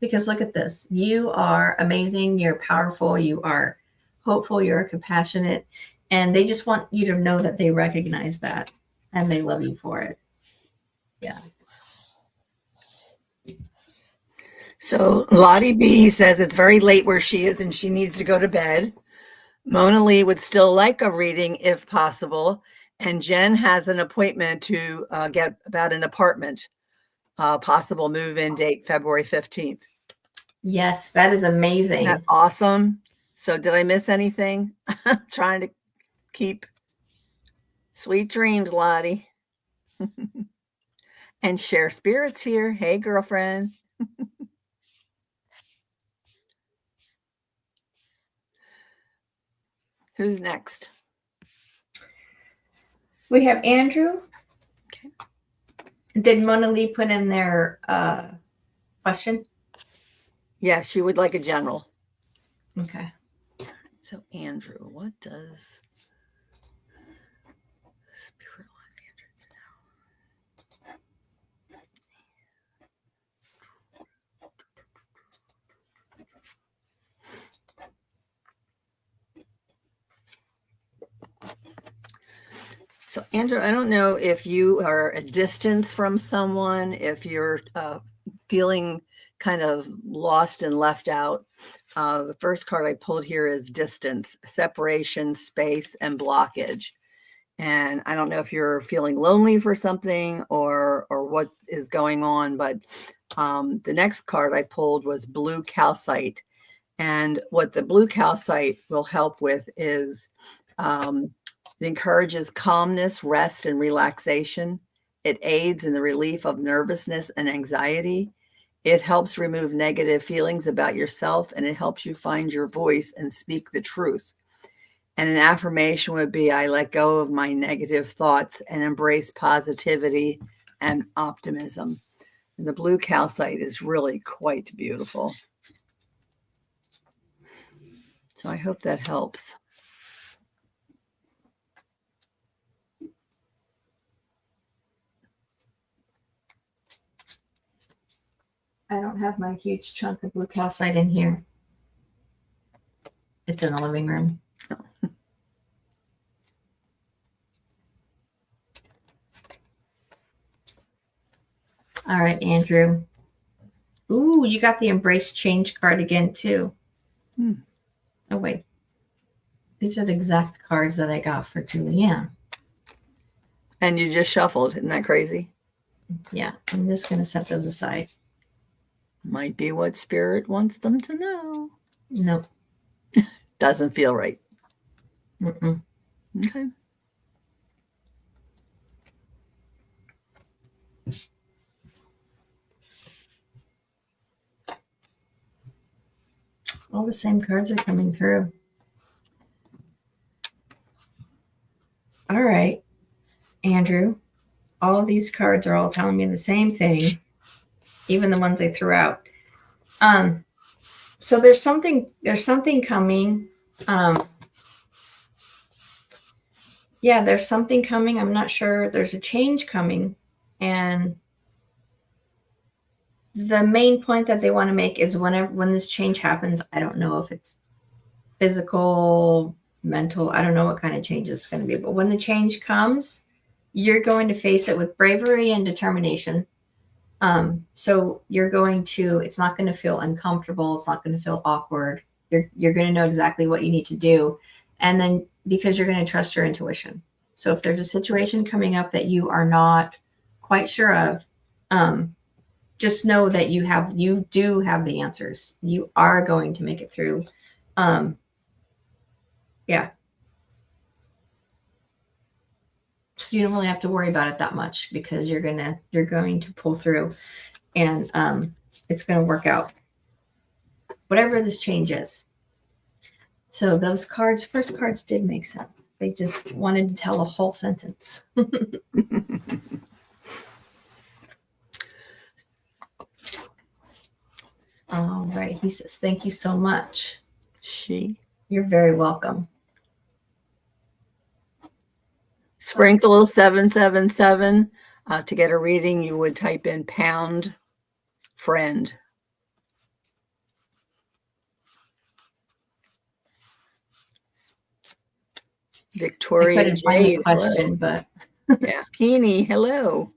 Because look at this. You are amazing. You're powerful. You are hopeful. You're compassionate. And they just want you to know that they recognize that and they love you for it. Yeah. So Lottie B says it's very late where she is and she needs to go to bed. Mona Lee would still like a reading if possible. And Jen has an appointment to get about an apartment, possible move-in date February 15th. Yes, that is amazing. Isn't that awesome? So did I miss anything? I'm trying to keep sweet dreams, Lottie. And share spirits here. Hey, girlfriend. Who's next? We have Andrew. Okay. Did Mona Lee put in their question? Yeah, she would like a general. Okay. So Andrew, what does spirit want Andrew to know? So Andrew, I don't know if you are a distance from someone, if you're feeling kind of lost and left out. The first card I pulled here is distance, separation, space, and blockage. And I don't know if you're feeling lonely for something or what is going on, but the next card I pulled was blue calcite. And what the blue calcite will help with is it encourages calmness, rest, and relaxation. It aids in the relief of nervousness and anxiety. It helps remove negative feelings about yourself, and it helps you find your voice and speak the truth. And an affirmation would be, I let go of my negative thoughts and embrace positivity and optimism. And the blue calcite is really quite beautiful. So I hope that helps. I don't have my huge chunk of blue calcite in here. It's in the living room. All right, Andrew. Ooh, you got the embrace change card again, too. Oh, wait. These are the exact cards that I got for Julianne. And you just shuffled. Isn't that crazy? Yeah, I'm just going to set those aside. Might be what spirit wants them to know. Nope. Doesn't feel right. Mm-mm. Okay. All the same cards are coming through. All right, Andrew. All of these cards are all telling me the same thing, even the ones I threw out. So there's something coming. Yeah, there's something coming. I'm not sure. There's a change coming. And the main point that they want to make is when this change happens, I don't know if it's physical, mental, I don't know what kind of change it's going to be. But when the change comes, you're going to face it with bravery and determination. So you're going to, it's not going to feel uncomfortable. It's not going to feel awkward. You're going to know exactly what you need to do. And then because you're going to trust your intuition. So if there's a situation coming up that you are not quite sure of, just know that you do have the answers. You are going to make it through. Yeah. So you don't really have to worry about it that much because you're going to pull through, and it's going to work out. Whatever this change is. So those first cards did make sense. They just wanted to tell a whole sentence. All right. He says, thank you so much. You're very welcome. Sprinkle 777. To get a reading, you would type in pound friend. Victoria I couldn't find Jade, the question, hello. but yeah. Peony, hello.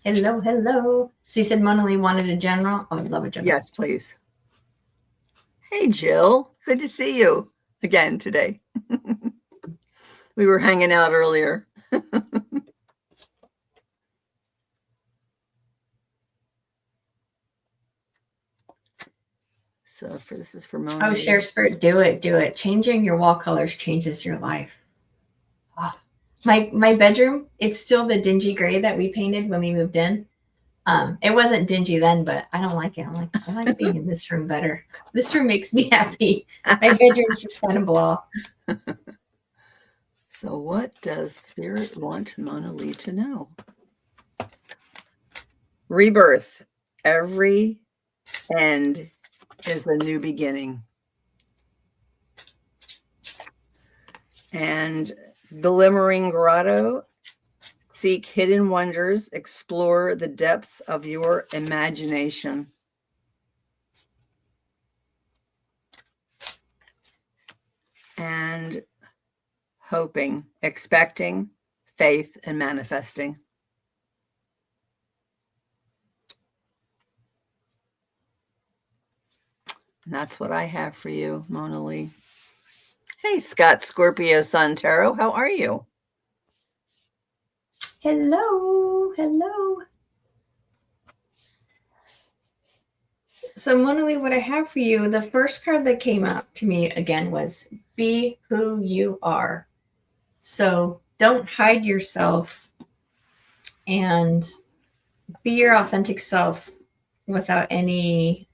Hello. So you said Mona Lee wanted a general? I would love a general. Yes, please. Hey, Jill. Good to see you again today. We were hanging out earlier. So this is for Mona. Oh, Share Spirit, do it. Changing your wall colors changes your life. Oh, my bedroom, it's still the dingy gray that we painted when we moved in. It wasn't dingy then, but I don't like it. I like being in this room better. This room makes me happy. My bedroom's just kind of blah. So what does Spirit want Mona Lee to know? Rebirth. Every end is a new beginning. And Glimmering Grotto. Seek hidden wonders. Explore the depths of your imagination. And hoping, expecting, faith, and manifesting. And that's what I have for you, Mona Lee. Hey, Scott Scorpio Sun Tarot, how are you? Hello. So Mona Lee, what I have for you, the first card that came up to me again was be who you are. So don't hide yourself and be your authentic self without any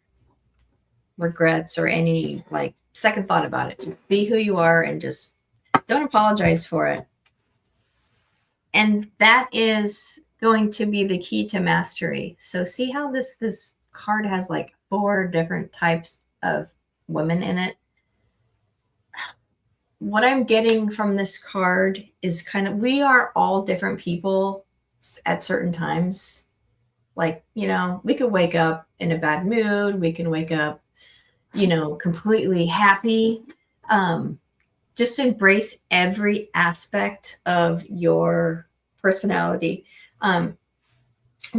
regrets or any like second thought about it. Be who you are and just don't apologize for it. And that is going to be the key to mastery. So see how this card has like 4 different types of women in it. What I'm getting from this card is kind of, we are all different people at certain times. Like, we could wake up in a bad mood. We can wake up, completely happy. Just embrace every aspect of your personality. I'm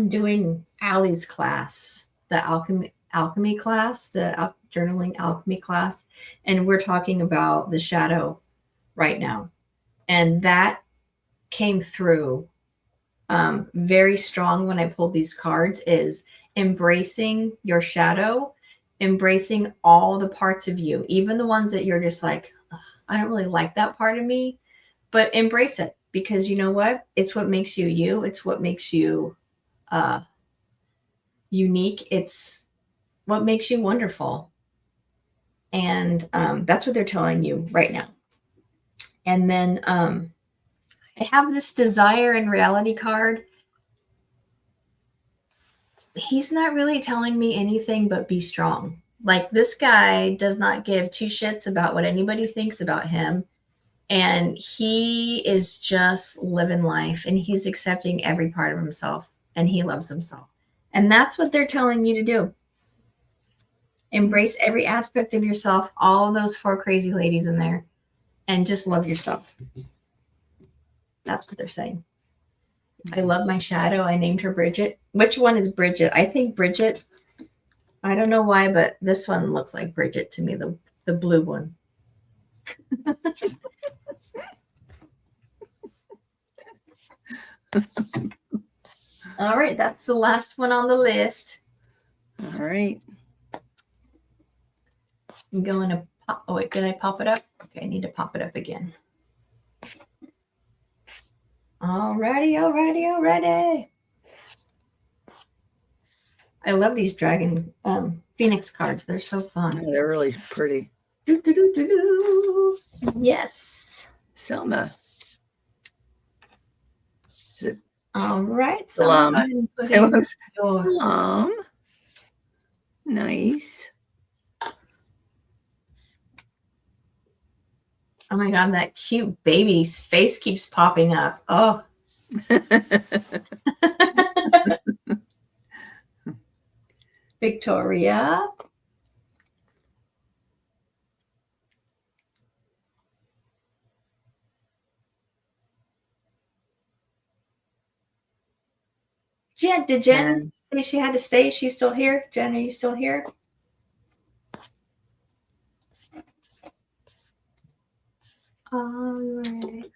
doing Allie's class, the alchemy class, the journaling alchemy class, and we're talking about the shadow right now. And that came through very strong when I pulled these cards, is embracing your shadow, embracing all the parts of you, even the ones that you're just like, I don't really like that part of me, but embrace it, because you know what? It's what makes you you. It's what makes you unique. It's what makes you wonderful. And that's what they're telling you right now. And then I have this desire and reality card. He's not really telling me anything but be strong. Like, this guy does not give two shits about what anybody thinks about him. And he is just living life, and he's accepting every part of himself, and he loves himself. And that's what they're telling you to do. Embrace every aspect of yourself, all of those 4 crazy ladies in there, and just love yourself. That's what they're saying. I love my shadow. I named her Bridget. Which one is Bridget? I think Bridget. I don't know why, but this one looks like Bridget to me, the blue one. All right, that's the last one on the list. All right. I'm going to pop. Oh, wait, did I pop it up? Okay, I need to pop it up again. Alrighty. I love these dragon phoenix cards. They're so fun. Yeah, they're really pretty. Yes. Selma. All right. Salam. It was Salam. Nice. Oh my God, that cute baby's face keeps popping up. Oh. Victoria. Jen, did Jen say she had to stay? Is she still here? Jen, are you still here? All right.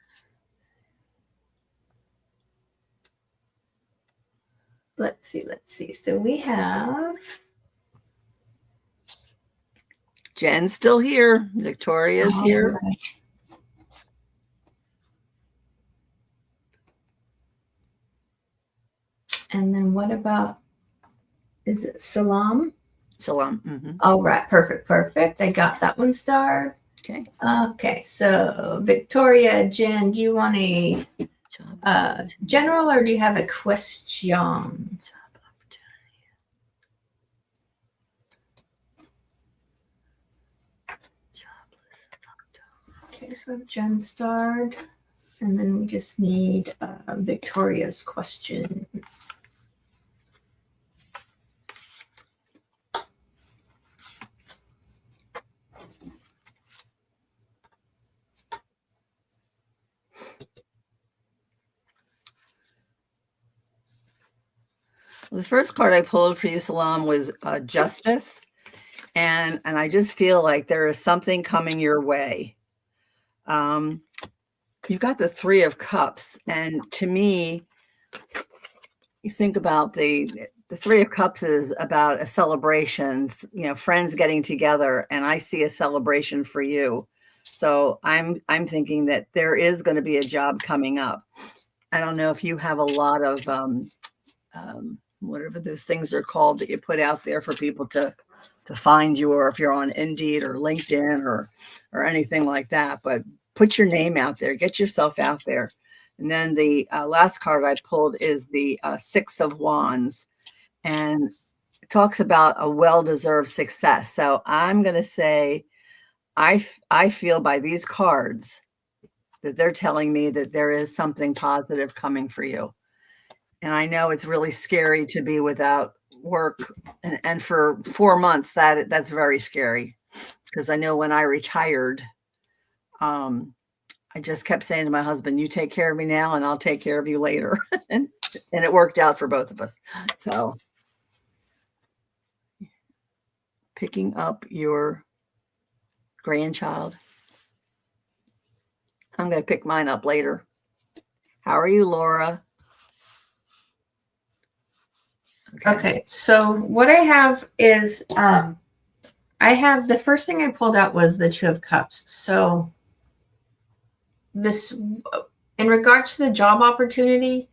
Let's see. So we have Jen's still here. Victoria's here. Right. And then what about, is it Salam? Salam. Mm-hmm. All right. Perfect. I got that one starred. Okay. So Victoria, Jen, do you want a general, or do you have a question? Okay, so we have Jen starred, and then we just need Victoria's question. The first card I pulled for you, Salam, was Justice. And I just feel like there is something coming your way. You've got the 3 of Cups. And to me, you think about the 3 of Cups is about a celebrations, friends getting together. And I see a celebration for you. So I'm thinking that there is going to be a job coming up. I don't know if you have a lot of whatever those things are called that you put out there for people to find you, or if you're on Indeed or LinkedIn or anything like that. But put your name out there, get yourself out there. And then the last card I pulled is the 6 of Wands, and it talks about a well-deserved success. So I'm going to say, I feel by these cards that they're telling me that there is something positive coming for you. And I know it's really scary to be without work, and for 4 months that's very scary, because I know when I retired, I just kept saying to my husband, you take care of me now and I'll take care of you later. and it worked out for both of us. So picking up your grandchild. I'm going to pick mine up later. How are you, Laura? Okay, so what I have is I have, the first thing I pulled out was the 2 of Cups. So this, in regards to the job opportunity,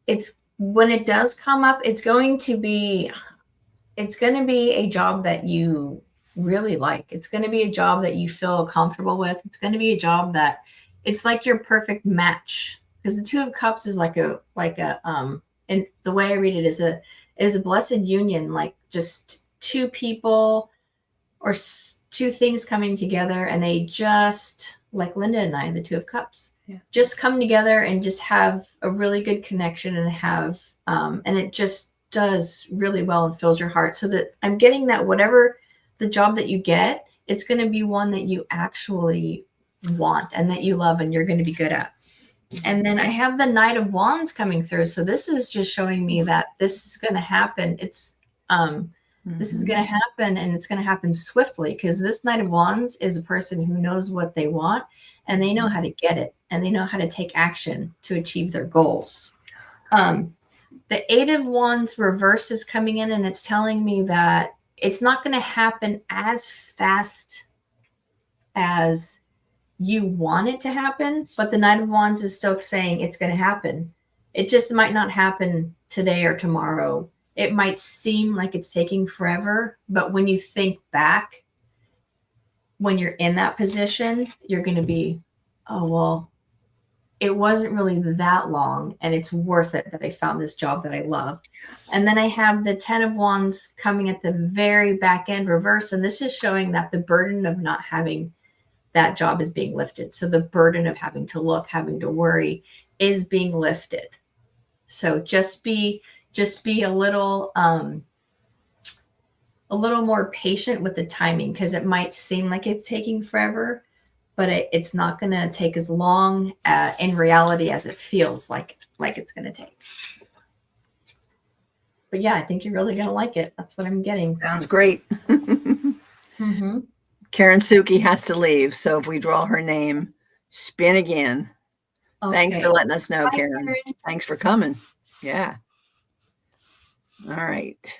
it's, when it does come up, it's going to be it's going to be a job that you really like. It's going to be a job that you feel comfortable with. It's going to be a job that it's like your perfect match, because the Two of Cups is like a and the way I read it is a blessed union, like just two people or two things coming together, and they just, like Linda and I, the Two of Cups, just come together and just have a really good connection and have and it just does really well and fills your heart. So that I'm getting that whatever the job that you get, it's going to be one that you actually want and that you love and you're going to be good at. And then I have the Knight of Wands coming through. So this is just showing me that this is going to happen. It's this is going to happen, and it's going to happen swiftly, because this Knight of Wands is a person who knows what they want and they know how to get it and they know how to take action to achieve their goals. The Eight of Wands reversed is coming in, and it's telling me that it's not going to happen as fast as you want it to happen, but the Knight of Wands is still saying it's going to happen. It just might not happen today or tomorrow. It might seem like it's taking forever, but when you think back, when you're in that position, you're going to be, oh, well, it wasn't really that long, and it's worth it that I found this job that I love. And then I have the Ten of Wands coming at the very back end reverse, and this is showing that the burden of not having that job is being lifted. So the burden of having to look, having to worry is being lifted. So just be a little more patient with the timing, because it might seem like it's taking forever, but it's not going to take as long in reality as it feels like it's going to take. But yeah, I think you're really going to like it. That's what I'm getting. Sounds great. Mm-hmm. Karen Suki has to leave, so if we draw her name, spin again. Okay. Thanks for letting us know, Karen. Thanks for coming. Yeah. All right.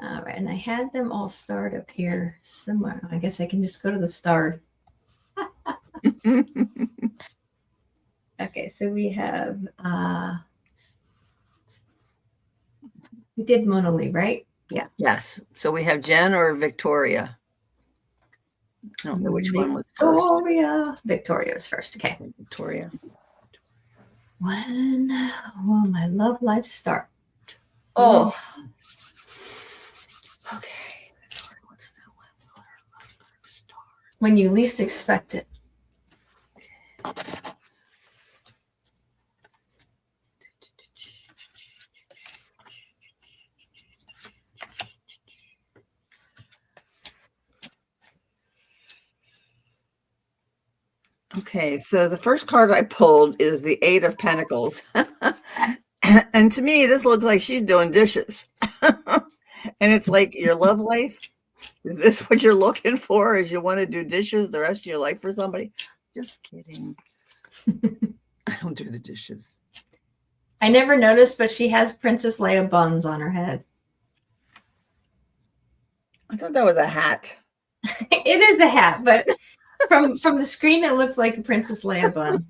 All right, and I had them all starred up here somewhere. I guess I can just go to the starred. Okay, so we have we did Mona Lee, right? Yeah. Yes. So we have Jen or Victoria. I don't know which one was first. Victoria was first. Okay. Victoria. When will my love life start? Oh. Okay. When you least expect it. Okay, so the first card I pulled is the Eight of Pentacles. And to me, this looks like she's doing dishes. And it's like, your love life, is this what you're looking for? Is you want to do dishes the rest of your life for somebody? Just kidding. I don't do the dishes. I never noticed, but she has Princess Leia buns on her head. I thought that was a hat. It is a hat, but from the screen, it looks like a Princess Leia bun.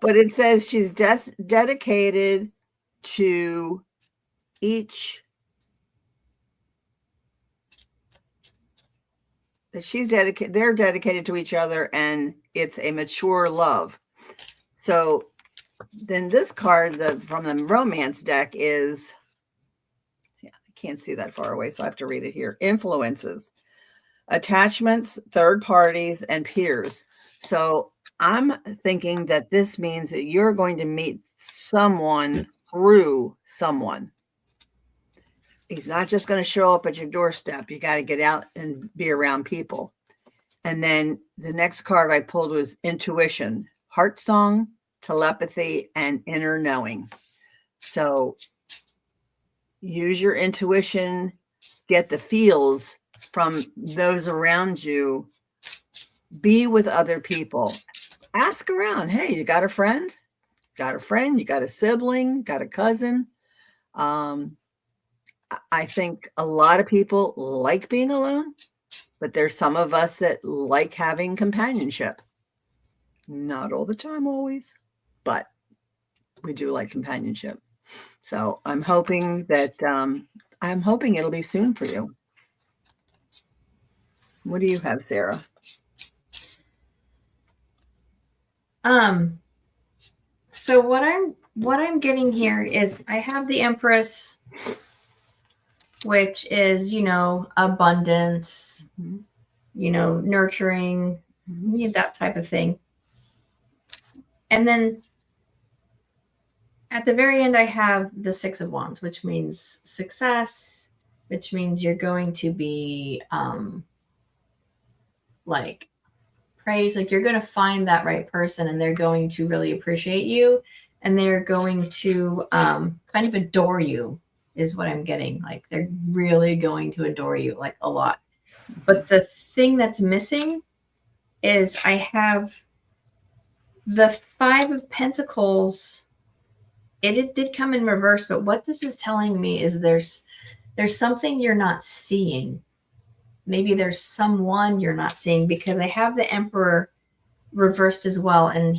But it says she's dedicated to each. That she's dedicated. They're dedicated to each other, and it's a mature love. So then this card from the romance deck is, yeah, I can't see that far away, so I have to read it here. Influences, attachments, third parties, and peers. So I'm thinking that this means that you're going to meet someone through someone. He's not just going to show up at your doorstep. You got to get out and be around people. And then the next card I pulled was intuition, heart song, telepathy, and inner knowing. So use your intuition, get the feels from those around you, be with other people. Ask around. Hey, you got a friend? Got a friend? You got a sibling? Got a cousin? I think a lot of people like being alone, but there's some of us that like having companionship. Not all the time, always, but we do like companionship. So I'm hoping that I'm hoping it'll be soon for you. What do you have, Sarah? So what I'm getting here is I have the Empress, which is, abundance, nurturing, that type of thing. And then at the very end, I have the Six of Wands, which means success, which means you're going to be like praise, like you're going to find that right person and they're going to really appreciate you and they're going to kind of adore you is what I'm getting. Like they're really going to adore you like a lot. But the thing that's missing is I have the Five of Pentacles. It did come in reverse, but what this is telling me is there's something you're not seeing. Maybe there's someone you're not seeing, because I have the Emperor reversed as well. And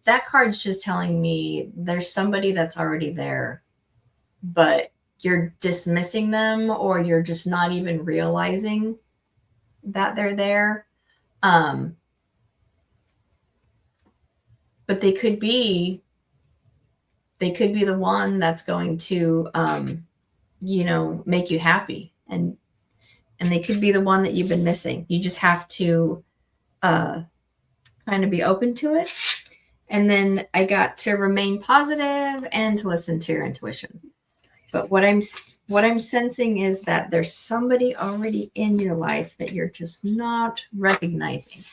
that card's just telling me there's somebody that's already there, but you're dismissing them or you're just not even realizing that they're there. But they could be the one that's going to, make you happy. And they could be the one that you've been missing. You just have to kind of be open to it. And then I got to remain positive and to listen to your intuition. But what I'm sensing is that there's somebody already in your life that you're just not recognizing.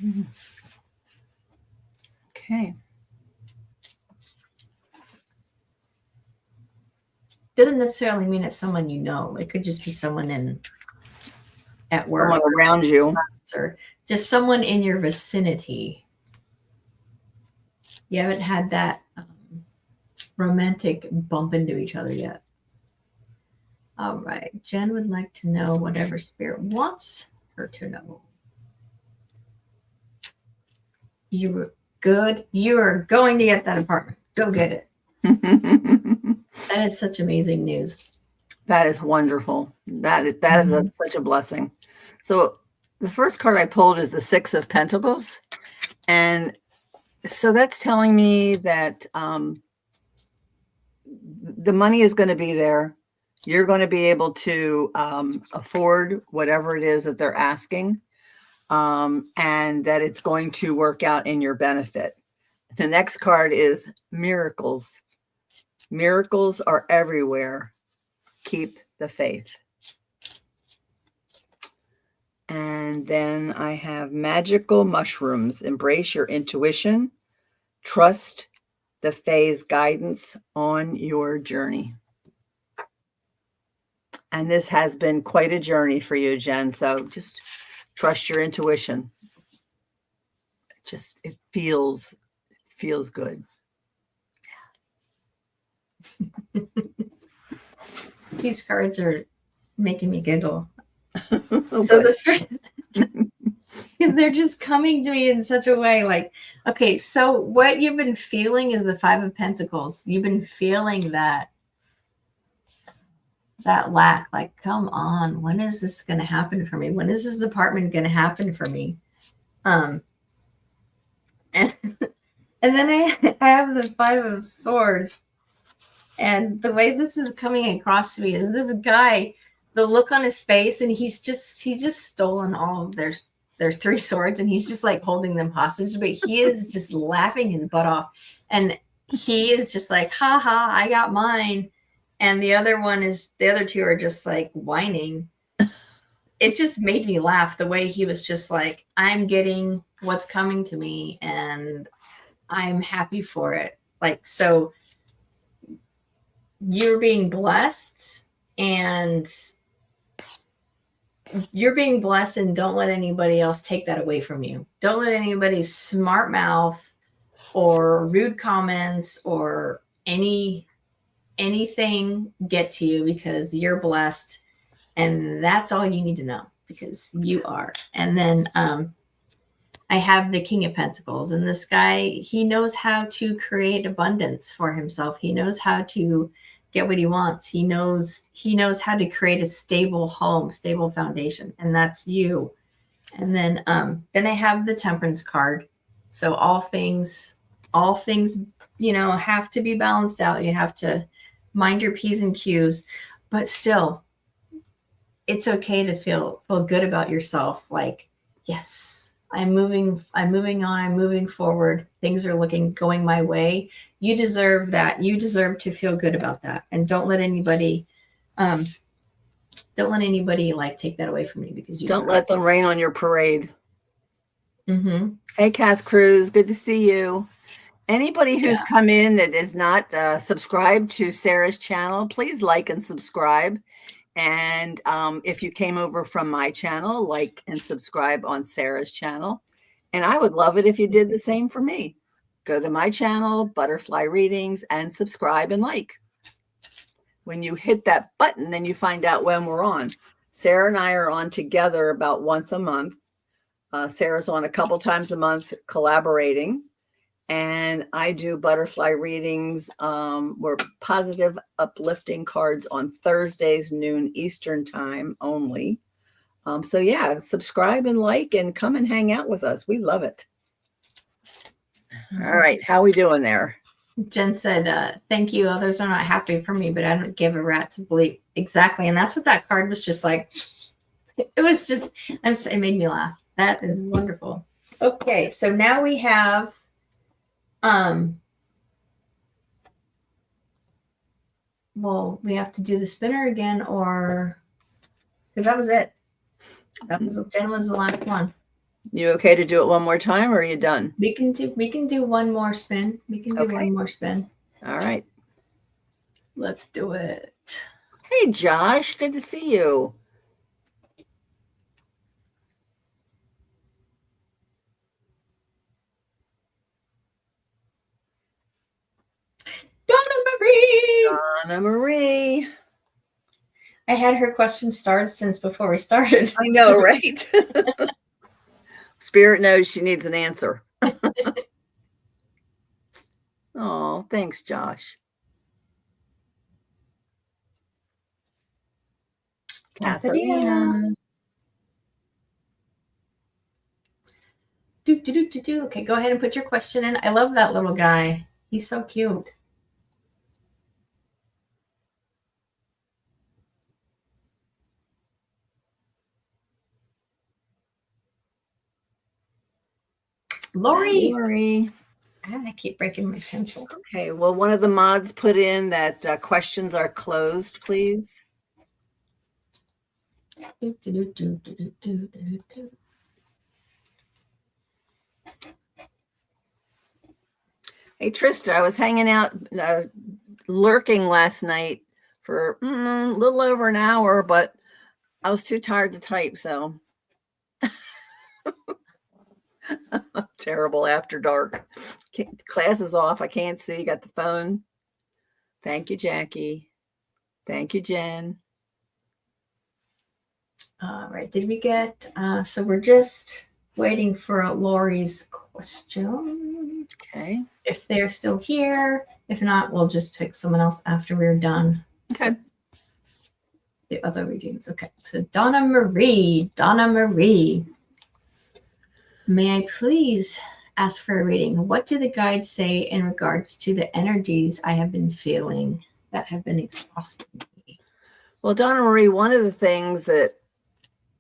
Yeah. Okay. Doesn't necessarily mean it's someone you know. It could just be someone at work, someone around you, or just someone in your vicinity. You haven't had that romantic bump into each other yet. All right. Jen would like to know whatever Spirit wants her to know. You're good. You are going to get that apartment. Go get it. That is such amazing news. That is wonderful. That is such a blessing. So the first card I pulled is the Six of Pentacles. And so that's telling me that the money is going to be there. You're going to be able to afford whatever it is that they're asking, and that it's going to work out in your benefit. The next card is miracles. Miracles are everywhere. Keep the faith. And then I have magical mushrooms. Embrace your intuition. Trust the Fae's guidance on your journey. And this has been quite a journey for you, Jen. So just trust your intuition. It feels good. These cards are making me giggle. So because they're just coming to me in such a way like, okay, so what you've been feeling is the Five of Pentacles. You've been feeling that lack, like, come on, when is this going to happen for me? When is this apartment going to happen for me? And then I have the Five of Swords. And the way this is coming across to me is this guy, the look on his face, and he's just stolen all of their three swords, and he's just like holding them hostage, but he is just laughing his butt off. And he is just like, ha ha, I got mine. And the other two are just like whining. It just made me laugh the way he was just like, I'm getting what's coming to me and I'm happy for it. Like, so you're being blessed and don't let anybody else take that away from you. Don't let anybody's smart mouth or rude comments or anything get to you, because you're blessed, and that's all you need to know, because you are. And then I have the King of Pentacles, and this guy, he knows how to create abundance for himself. He knows how to get what he wants. He knows how to create a stable home, stable foundation, and that's you. And then I have the Temperance card. So all things, have to be balanced out. You have to mind your P's and Q's, but still, it's okay to feel good about yourself. Like, yes, I'm moving on, I'm moving forward. Things are going my way. You deserve that. You deserve to feel good about that. And don't let anybody like take that away from you, because you don't let them rain on your parade. Mm-hmm. Hey, Kath Cruz, good to see you. Anybody who's come in that is not subscribed to Sarah's channel, please like and subscribe. And if you came over from my channel, like and subscribe on Sarah's channel. And I would love it if you did the same for me. Go to my channel, Butterfly Readings, and subscribe and like. When you hit that button, then you find out when we're on. Sarah and I are on together about once a month. Sarah's on a couple times a month collaborating. And I do butterfly readings. We're positive, uplifting cards on Thursdays, noon Eastern time only. So yeah, subscribe and like and come and hang out with us. We love it. All right. How we doing there? Jen said, thank you. Others are not happy for me, but I don't give a rat's bleep. Exactly. And that's what that card was just like. It was just, it made me laugh. That is wonderful. Okay. So now we have, well, we have to do the spinner again, or, because that was it. Jen was the last one. You okay to do it one more time, or are you done? We can do one more spin. One more spin. All right. Let's do it. Hey, Josh. Good to see you. Donna Marie. I had her question started since before we started. I know, right? Spirit knows she needs an answer. Oh, thanks, Josh. Katharina. Okay, go ahead and put your question in. I love that little guy. He's so cute. Lori. I keep breaking my pencil. Okay, well, one of the mods put in that questions are closed, please. Hey, Trista, I was hanging out, lurking last night for a little over an hour, but I was too tired to type, so. Terrible after dark. Class is off. I can't see. Got the phone. Thank you, Jackie. Thank you, Jen. All right. Did we get, so we're just waiting for Lori's question. Okay. If they're still here. If not, we'll just pick someone else after we're done. Okay. The other readings. Okay. So Donna Marie. May I please ask for a reading? What do the guides say in regards to the energies I have been feeling that have been exhausting me? Well, Donna Marie, one of the things that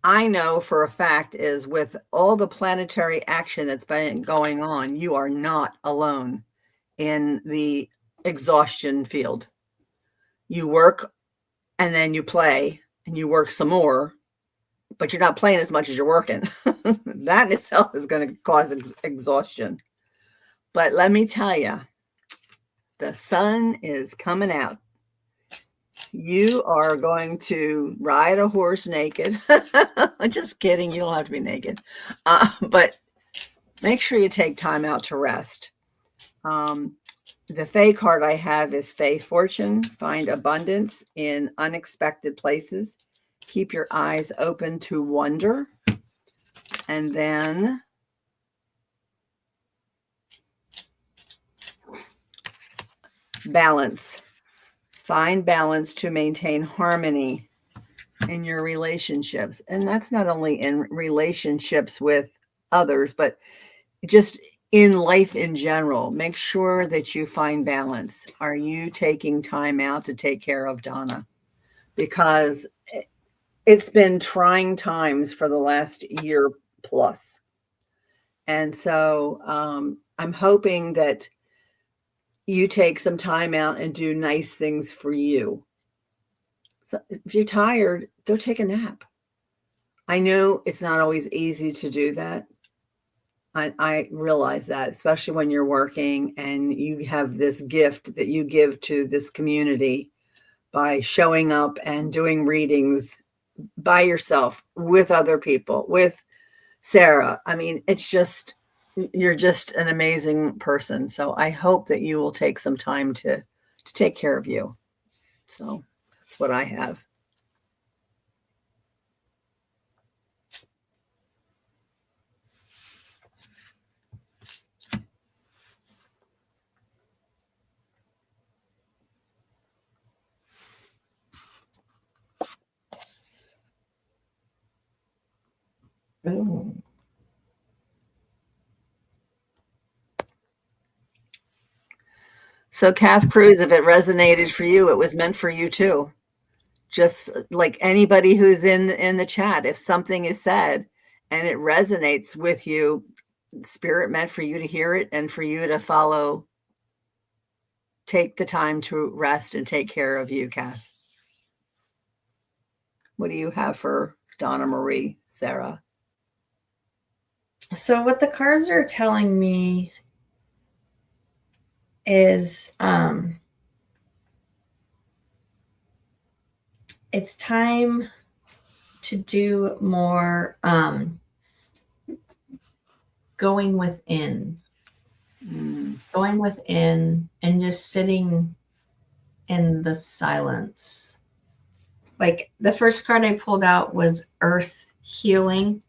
I know for a fact is with all the planetary action that's been going on, you are not alone in the exhaustion field. You work and then you play and you work some more, but you're not playing as much as you're working. That in itself is going to cause exhaustion. But let me tell you, the sun is coming out. You are going to ride a horse naked. Just kidding. You don't have to be naked. But make sure you take time out to rest. The Fae card I have is Fae Fortune. Find abundance in unexpected places. Keep your eyes open to wonder. And then balance. Find balance to maintain harmony in your relationships. And that's not only in relationships with others, but just in life in general. Make sure that you find balance. Are you taking time out to take care of Donna? Because it's been trying times for the last year plus. And so I'm hoping that you take some time out and do nice things for you. So if you're tired, go take a nap. I know it's not always easy to do that. I realize that, especially when you're working and you have this gift that you give to this community by showing up and doing readings by yourself, with other people, with Sara. I mean, you're just an amazing person. So I hope that you will take some time to take care of you. So that's what I have. Ooh. So Kath Cruz, if it resonated for you, it was meant for you too. Just like anybody who's in the chat, if something is said and it resonates with you, Spirit meant for you to hear it and for you to follow. Take the time to rest and take care of you, Kath. What do you have for Donna Marie, Sara? So what the cards are telling me is it's time to do more going within. Going within and just sitting in the silence. Like the first card I pulled out was Earth Healing.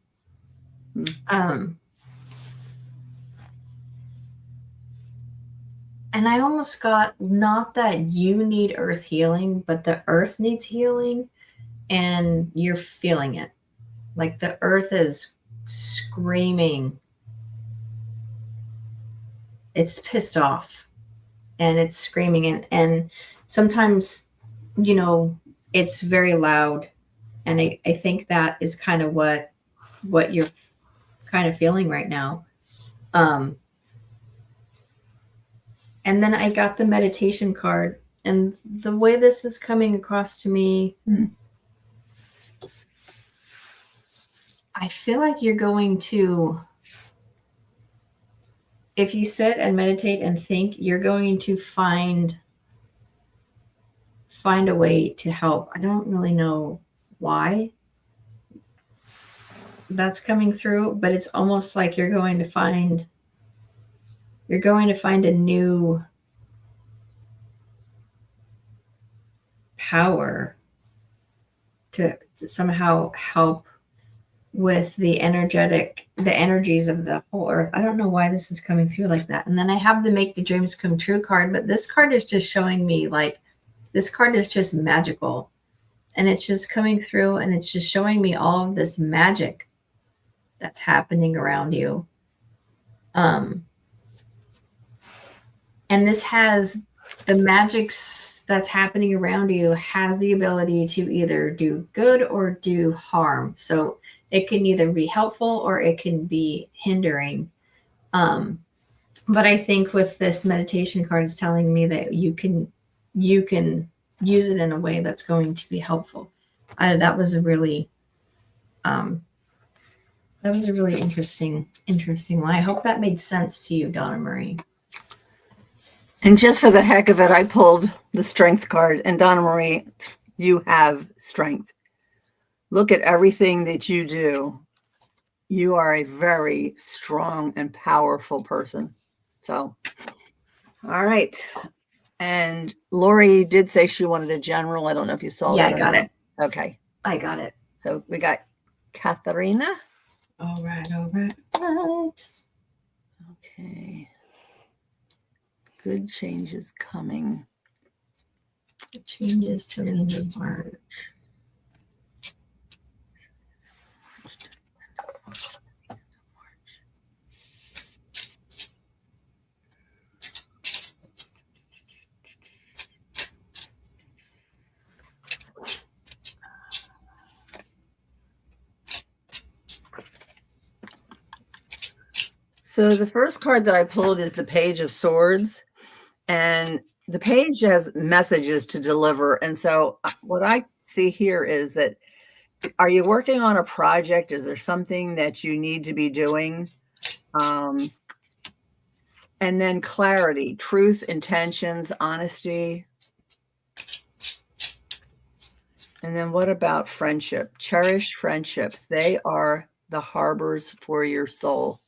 And I almost got, not that you need earth healing, but the earth needs healing and you're feeling it. Like the earth is screaming. It's pissed off and it's screaming. And sometimes, you know, it's very loud. And I think that is kind of what you're kind of feeling right now. And then I got the meditation card, and the way this is coming across to me, I feel like you're going to, if you sit and meditate and think, you're going to find a way to help. I don't really know why that's coming through, but it's almost like you're going to find a new power to somehow help with the energies of the whole earth. I don't know why this is coming through like that. And then I have the Make the Dreams Come True card, but this card is just showing me, like, this card is just magical. And it's just coming through and it's just showing me all of this magic that's happening around you. And this has, the magic that's happening around you has the ability to either do good or do harm. So it can either be helpful or it can be hindering. But I think with this meditation card, it's telling me that you can use it in a way that's going to be helpful. That was a really interesting one. I hope that made sense to you, Donna Marie. And just for the heck of it, I pulled the Strength card. And Donna Marie, you have strength. Look at everything that you do. You are a very strong and powerful person. So, all right. And Lori did say she wanted a general. I don't know if you saw that. Yeah, I got it. Okay. I got it. So we got Katharina. All right. Okay. Good changes coming. Changes to the end of March. So the first card that I pulled is the Page of Swords, and the page has messages to deliver. And so what I see here is that, are you working on a project? Is there something that you need to be doing? And then clarity, truth, intentions, honesty. And then what about friendship? Cherish friendships. They are the harbors for your soul.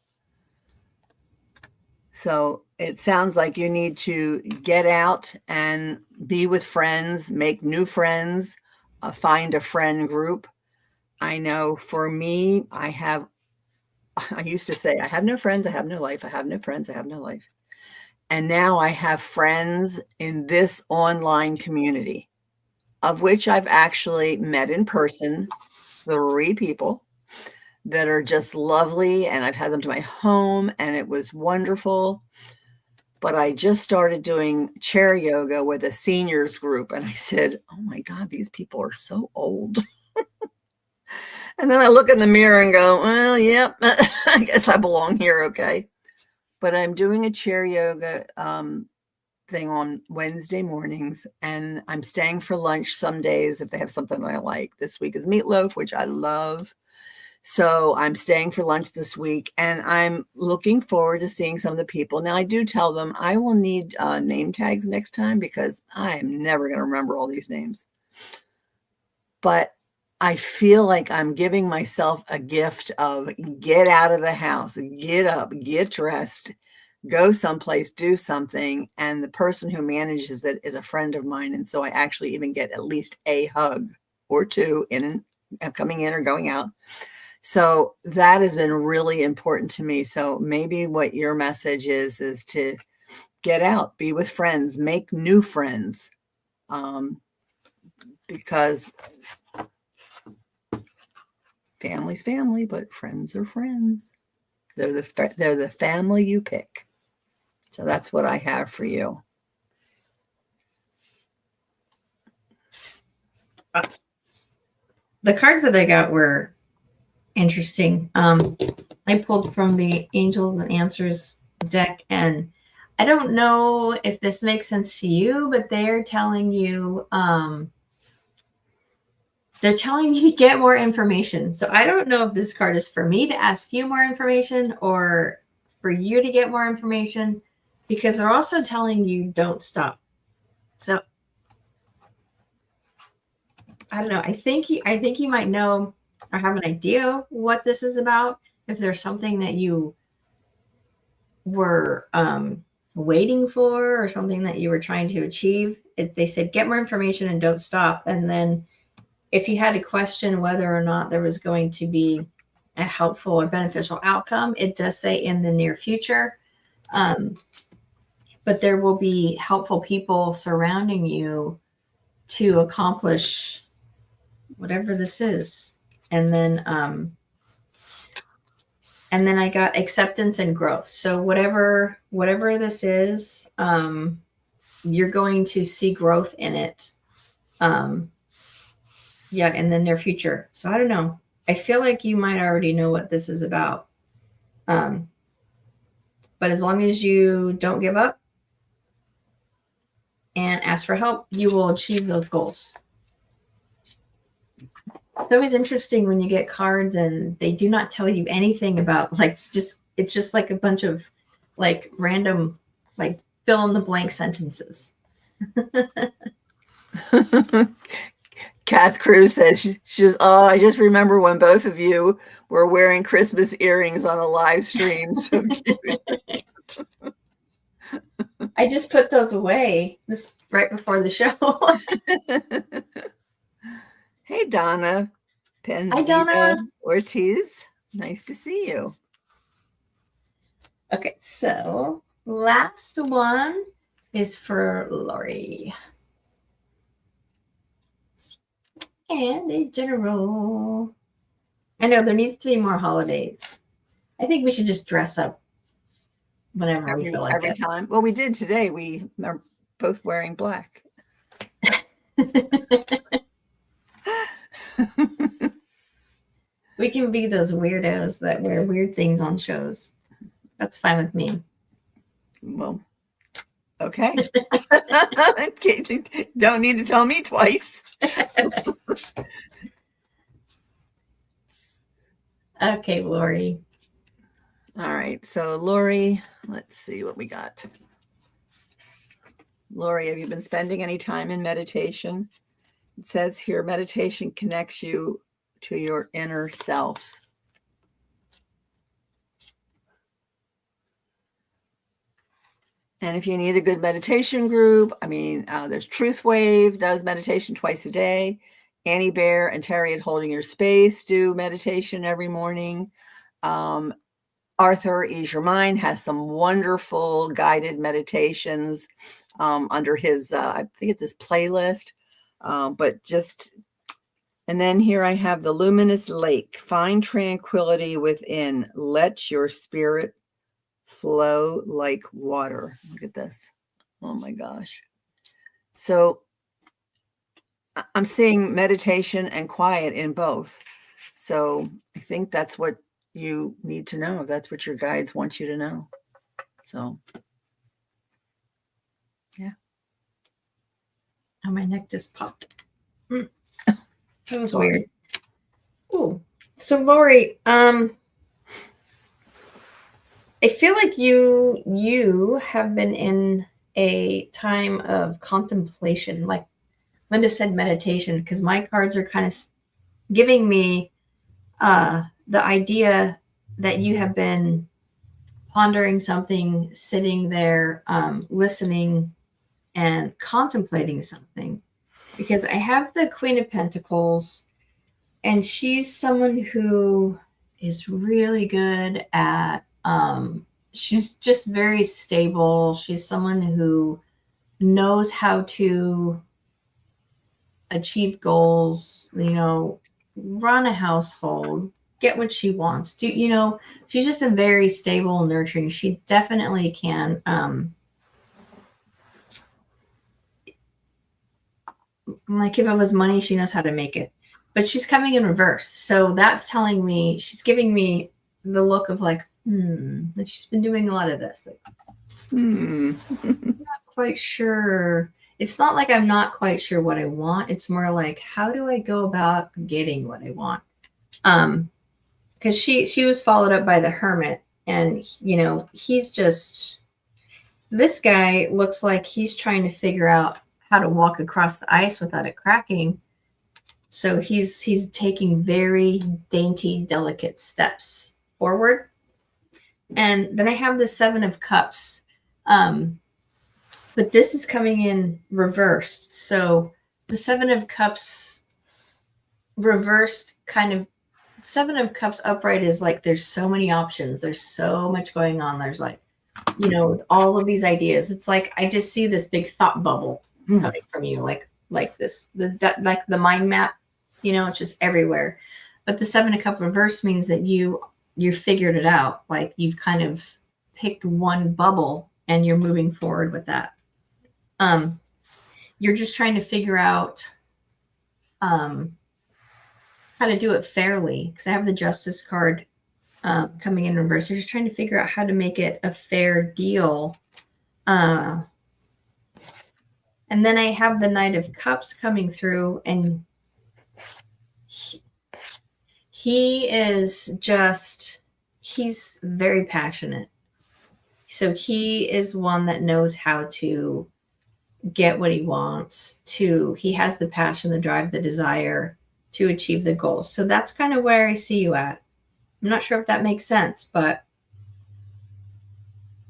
So it sounds like you need to get out and be with friends, make new friends, find a friend group. I know for me, I used to say, I have no friends, I have no life. I have no friends, I have no life. And now I have friends in this online community, of which I've actually met in person 3 people that are just lovely. And I've had them to my home and it was wonderful. But I just started doing chair yoga with a seniors group. And I said, oh my God, these people are so old. And then I look in the mirror and go, well, yeah, I guess I belong here. Okay. But I'm doing a chair yoga thing on Wednesday mornings, and I'm staying for lunch some days if they have something that I like. This week is meatloaf, which I love. So I'm staying for lunch this week, and I'm looking forward to seeing some of the people. Now, I do tell them I will need name tags next time because I am never going to remember all these names. But I feel like I'm giving myself a gift of get out of the house, get up, get dressed, go someplace, do something. And the person who manages it is a friend of mine. And so I actually even get at least a hug or 2 coming in or going out. So that has been really important to me. So maybe what your message is to get out, be with friends, make new friends, because family's family, but friends are friends. They're the family you pick. So that's what I have for you. The cards that I got were interesting. I pulled from the Angels and Answers deck, and I don't know if this makes sense to you, but they're telling you to get more information. So I don't know if this card is for me to ask you more information or for you to get more information, because they're also telling you don't stop. So I don't know. I think you might know or have an idea what this is about. If there's something that you were waiting for or something that you were trying to achieve, they said get more information and don't stop. And then if you had to question whether or not there was going to be a helpful or beneficial outcome, it does say in the near future. But there will be helpful people surrounding you to accomplish whatever this is. And then I got acceptance and growth. So whatever this is, you're going to see growth in it. Yeah, in the near future. So I don't know. I feel like you might already know what this is about. But as long as you don't give up and ask for help, you will achieve those goals. It's always interesting when you get cards and they do not tell you anything about it's just like a bunch of like random like fill in the blank sentences. Kath Cruz says she's I just remember when both of you were wearing Christmas earrings on a live stream. So cute. I just put those away this right before the show. Hey, Donna. Hi, Donna. Ortiz. Nice to see you. Okay, so last one is for Lori. And a general. I know there needs to be more holidays. I think we should just dress up whenever we feel like every it. time. Well, we did today. We are both wearing black. We can be those weirdos that wear weird things on shows. That's fine with me. Well, okay. Don't need to tell me twice. Okay, Lori. All right. So, Lori, let's see what we got. Lori, have you been spending any time in meditation? It says here, meditation connects you to your inner self. And if you need a good meditation group, I mean, there's Truth Wave does meditation twice a day. Annie Bear and Terry at Holding Your Space do meditation every morning. Arthur Ease Your Mind has some wonderful guided meditations under his, I think it's his playlist. And then here I have the Luminous Lake. Find tranquility within. Let your spirit flow like water. Look at this. Oh my gosh. So I'm seeing meditation and quiet in both. So I think that's what you need to know. That's what your guides want you to know. So, yeah. Oh, my neck just popped. That was weird. Ooh. So Lori, I feel like you have been in a time of contemplation, like Linda said, meditation, because my cards are kind of giving me the idea that you have been pondering something, sitting there, listening and contemplating something. Because I have the Queen of Pentacles, and she's someone who is really good at, she's just very stable. She's someone who knows how to achieve goals, run a household, get what she wants. She's just a very stable, nurturing. She definitely can, like if it was money, she knows how to make it. But she's coming in reverse. So that's telling me, she's giving me the look of like she's been doing a lot of this. Like, I'm not quite sure. It's not like I'm not quite sure what I want. It's more like, how do I go about getting what I want? Because she was followed up by the Hermit, and he's just, this guy looks like he's trying to figure out how to walk across the ice without it cracking. So he's taking very dainty, delicate steps forward. And then I have the Seven of Cups. But this is coming in reversed. So the Seven of Cups reversed, kind of, Seven of Cups upright is like there's so many options. There's so much going on. There's like, all of these ideas. It's like I just see this big thought bubble coming from you, like this, like the mind map. It's just everywhere. But the Seven of Cups reverse means that you figured it out. Like you've kind of picked one bubble and you're moving forward with that. You're just trying to figure out how to do it fairly, because I have the Justice card coming in reverse. You're just trying to figure out how to make it a fair deal. And then I have the Knight of Cups coming through, and he's very passionate. So he is one that knows how to get what he wants. He has the passion, the drive, the desire to achieve the goals. So that's kind of where I see you at. I'm not sure if that makes sense, but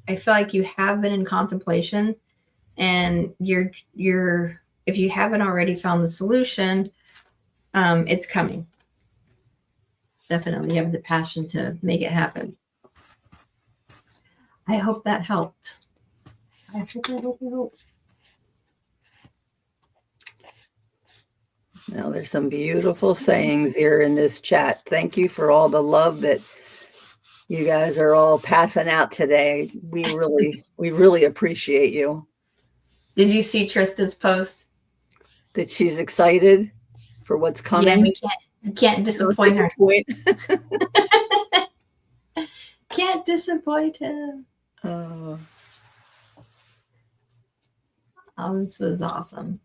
I feel like you have been in contemplation, and you're if you haven't already found the solution, it's coming. Definitely, you have the passion to make it happen. I hope that helped. Now, there's some beautiful sayings here in this chat. Thank you for all the love that you guys are all passing out today. We really appreciate you. Did you see Trista's post? That she's excited for what's coming. Yeah, we can't disappoint her. Can't disappoint her. Oh, this was awesome.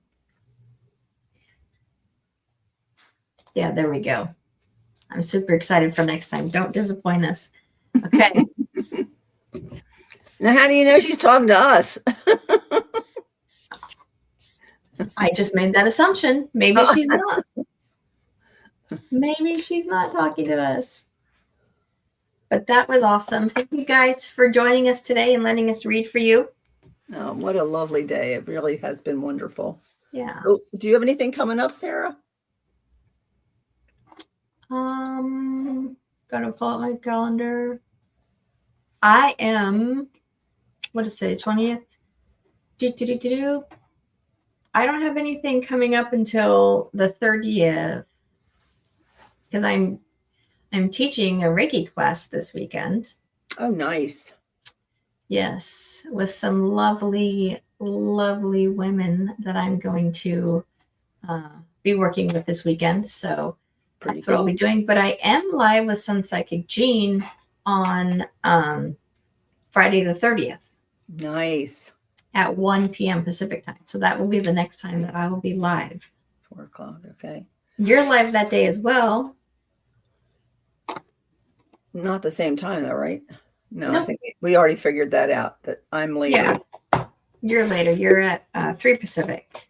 Yeah, there we go. I'm super excited for next time. Don't disappoint us. Okay. Now, how do you know she's talking to us? I just made that assumption. Maybe she's not. Maybe she's not talking to us. But that was awesome. Thank you guys for joining us today and letting us read for you. Oh, what a lovely day. It really has been wonderful. Yeah. So, do you have anything coming up, Sarah? Gotta pull out my calendar. I am, what is it, 20th? I don't have anything coming up until the 30th because I'm teaching a Reiki class this weekend. Oh, nice. Yes, with some lovely, lovely women that I'm going to be working with this weekend. So that's what I'll be doing. But I am live with Sun Psychic Jean on Friday the 30th. Nice. At 1 p.m. Pacific time. So that will be the next time that I will be live. 4 o'clock, okay. You're live that day as well. Not the same time though, right? No, I think we already figured that out, that I'm later. Yeah. You're later. You're at 3 Pacific.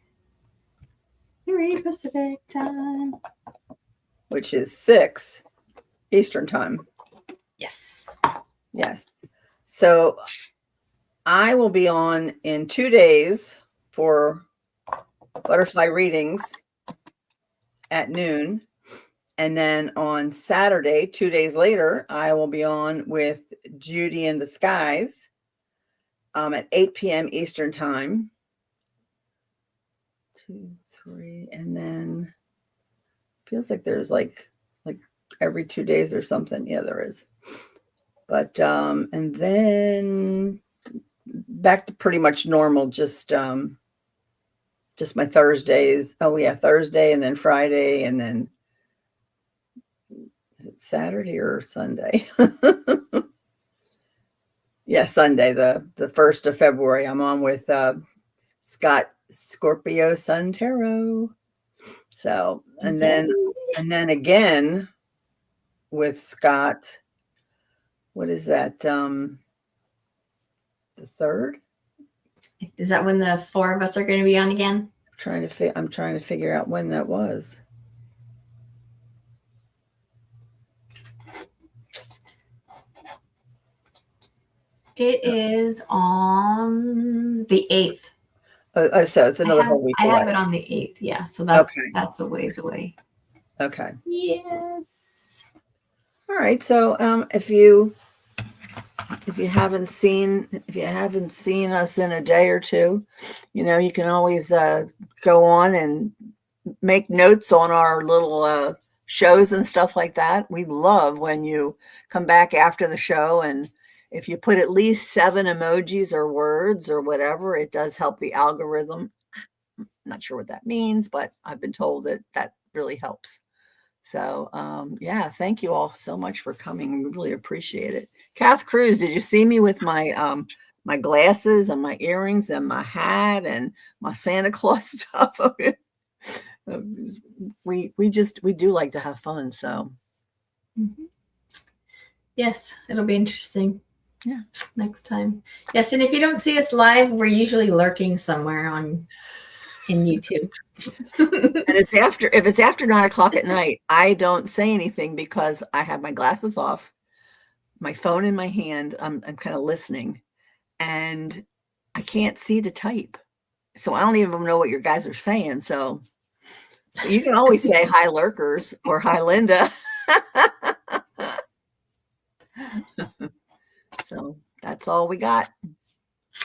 3 Pacific time. Which is 6 Eastern time. Yes. Yes. So I will be on in 2 days for butterfly readings at noon. And then on Saturday, 2 days later, I will be on with Judy in the Skies at 8 p.m. Eastern time. 2, 3, and then feels like there's like every 2 days or something. Yeah, there is. But and then back to pretty much normal, just my Thursdays. Oh yeah, Thursday and then Friday and then is it Saturday or Sunday? Yeah, Sunday, the 1st of February. I'm on with Scott Scorpio Sun Tarot. So and then again with Scott. What is that? The 3rd? Is that when the 4 of us are going to be on again? I'm trying to figure out when that was. It is on the 8th. Oh, so it's another whole week. I have it on the 8th. Yeah, so that's a ways away. Okay. Yes. All right. So if you haven't seen us in a day or two, you can always go on and make notes on our little shows and stuff like that. We love when you come back after the show, and if you put at least 7 emojis or words or whatever, it does help the algorithm. I'm not sure what that means, but I've been told that really helps. So, yeah, thank you all so much for coming. We really appreciate it. Kath Cruz, did you see me with my my glasses and my earrings and my hat and my Santa Claus stuff? We do like to have fun. So, yes, it'll be interesting. Yeah, next time. Yes, and if you don't see us live, we're usually lurking somewhere in YouTube. And if it's after 9 o'clock at night, I don't say anything because I have my glasses off, my phone in my hand. I'm kind of listening, and I can't see the type, so I don't even know what your guys are saying. So you can always say hi, lurkers, or hi, Linda. So that's all we got.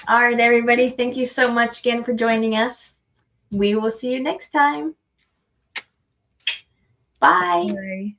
All right, everybody. Thank you so much again for joining us. We will see you next time. Bye. Bye.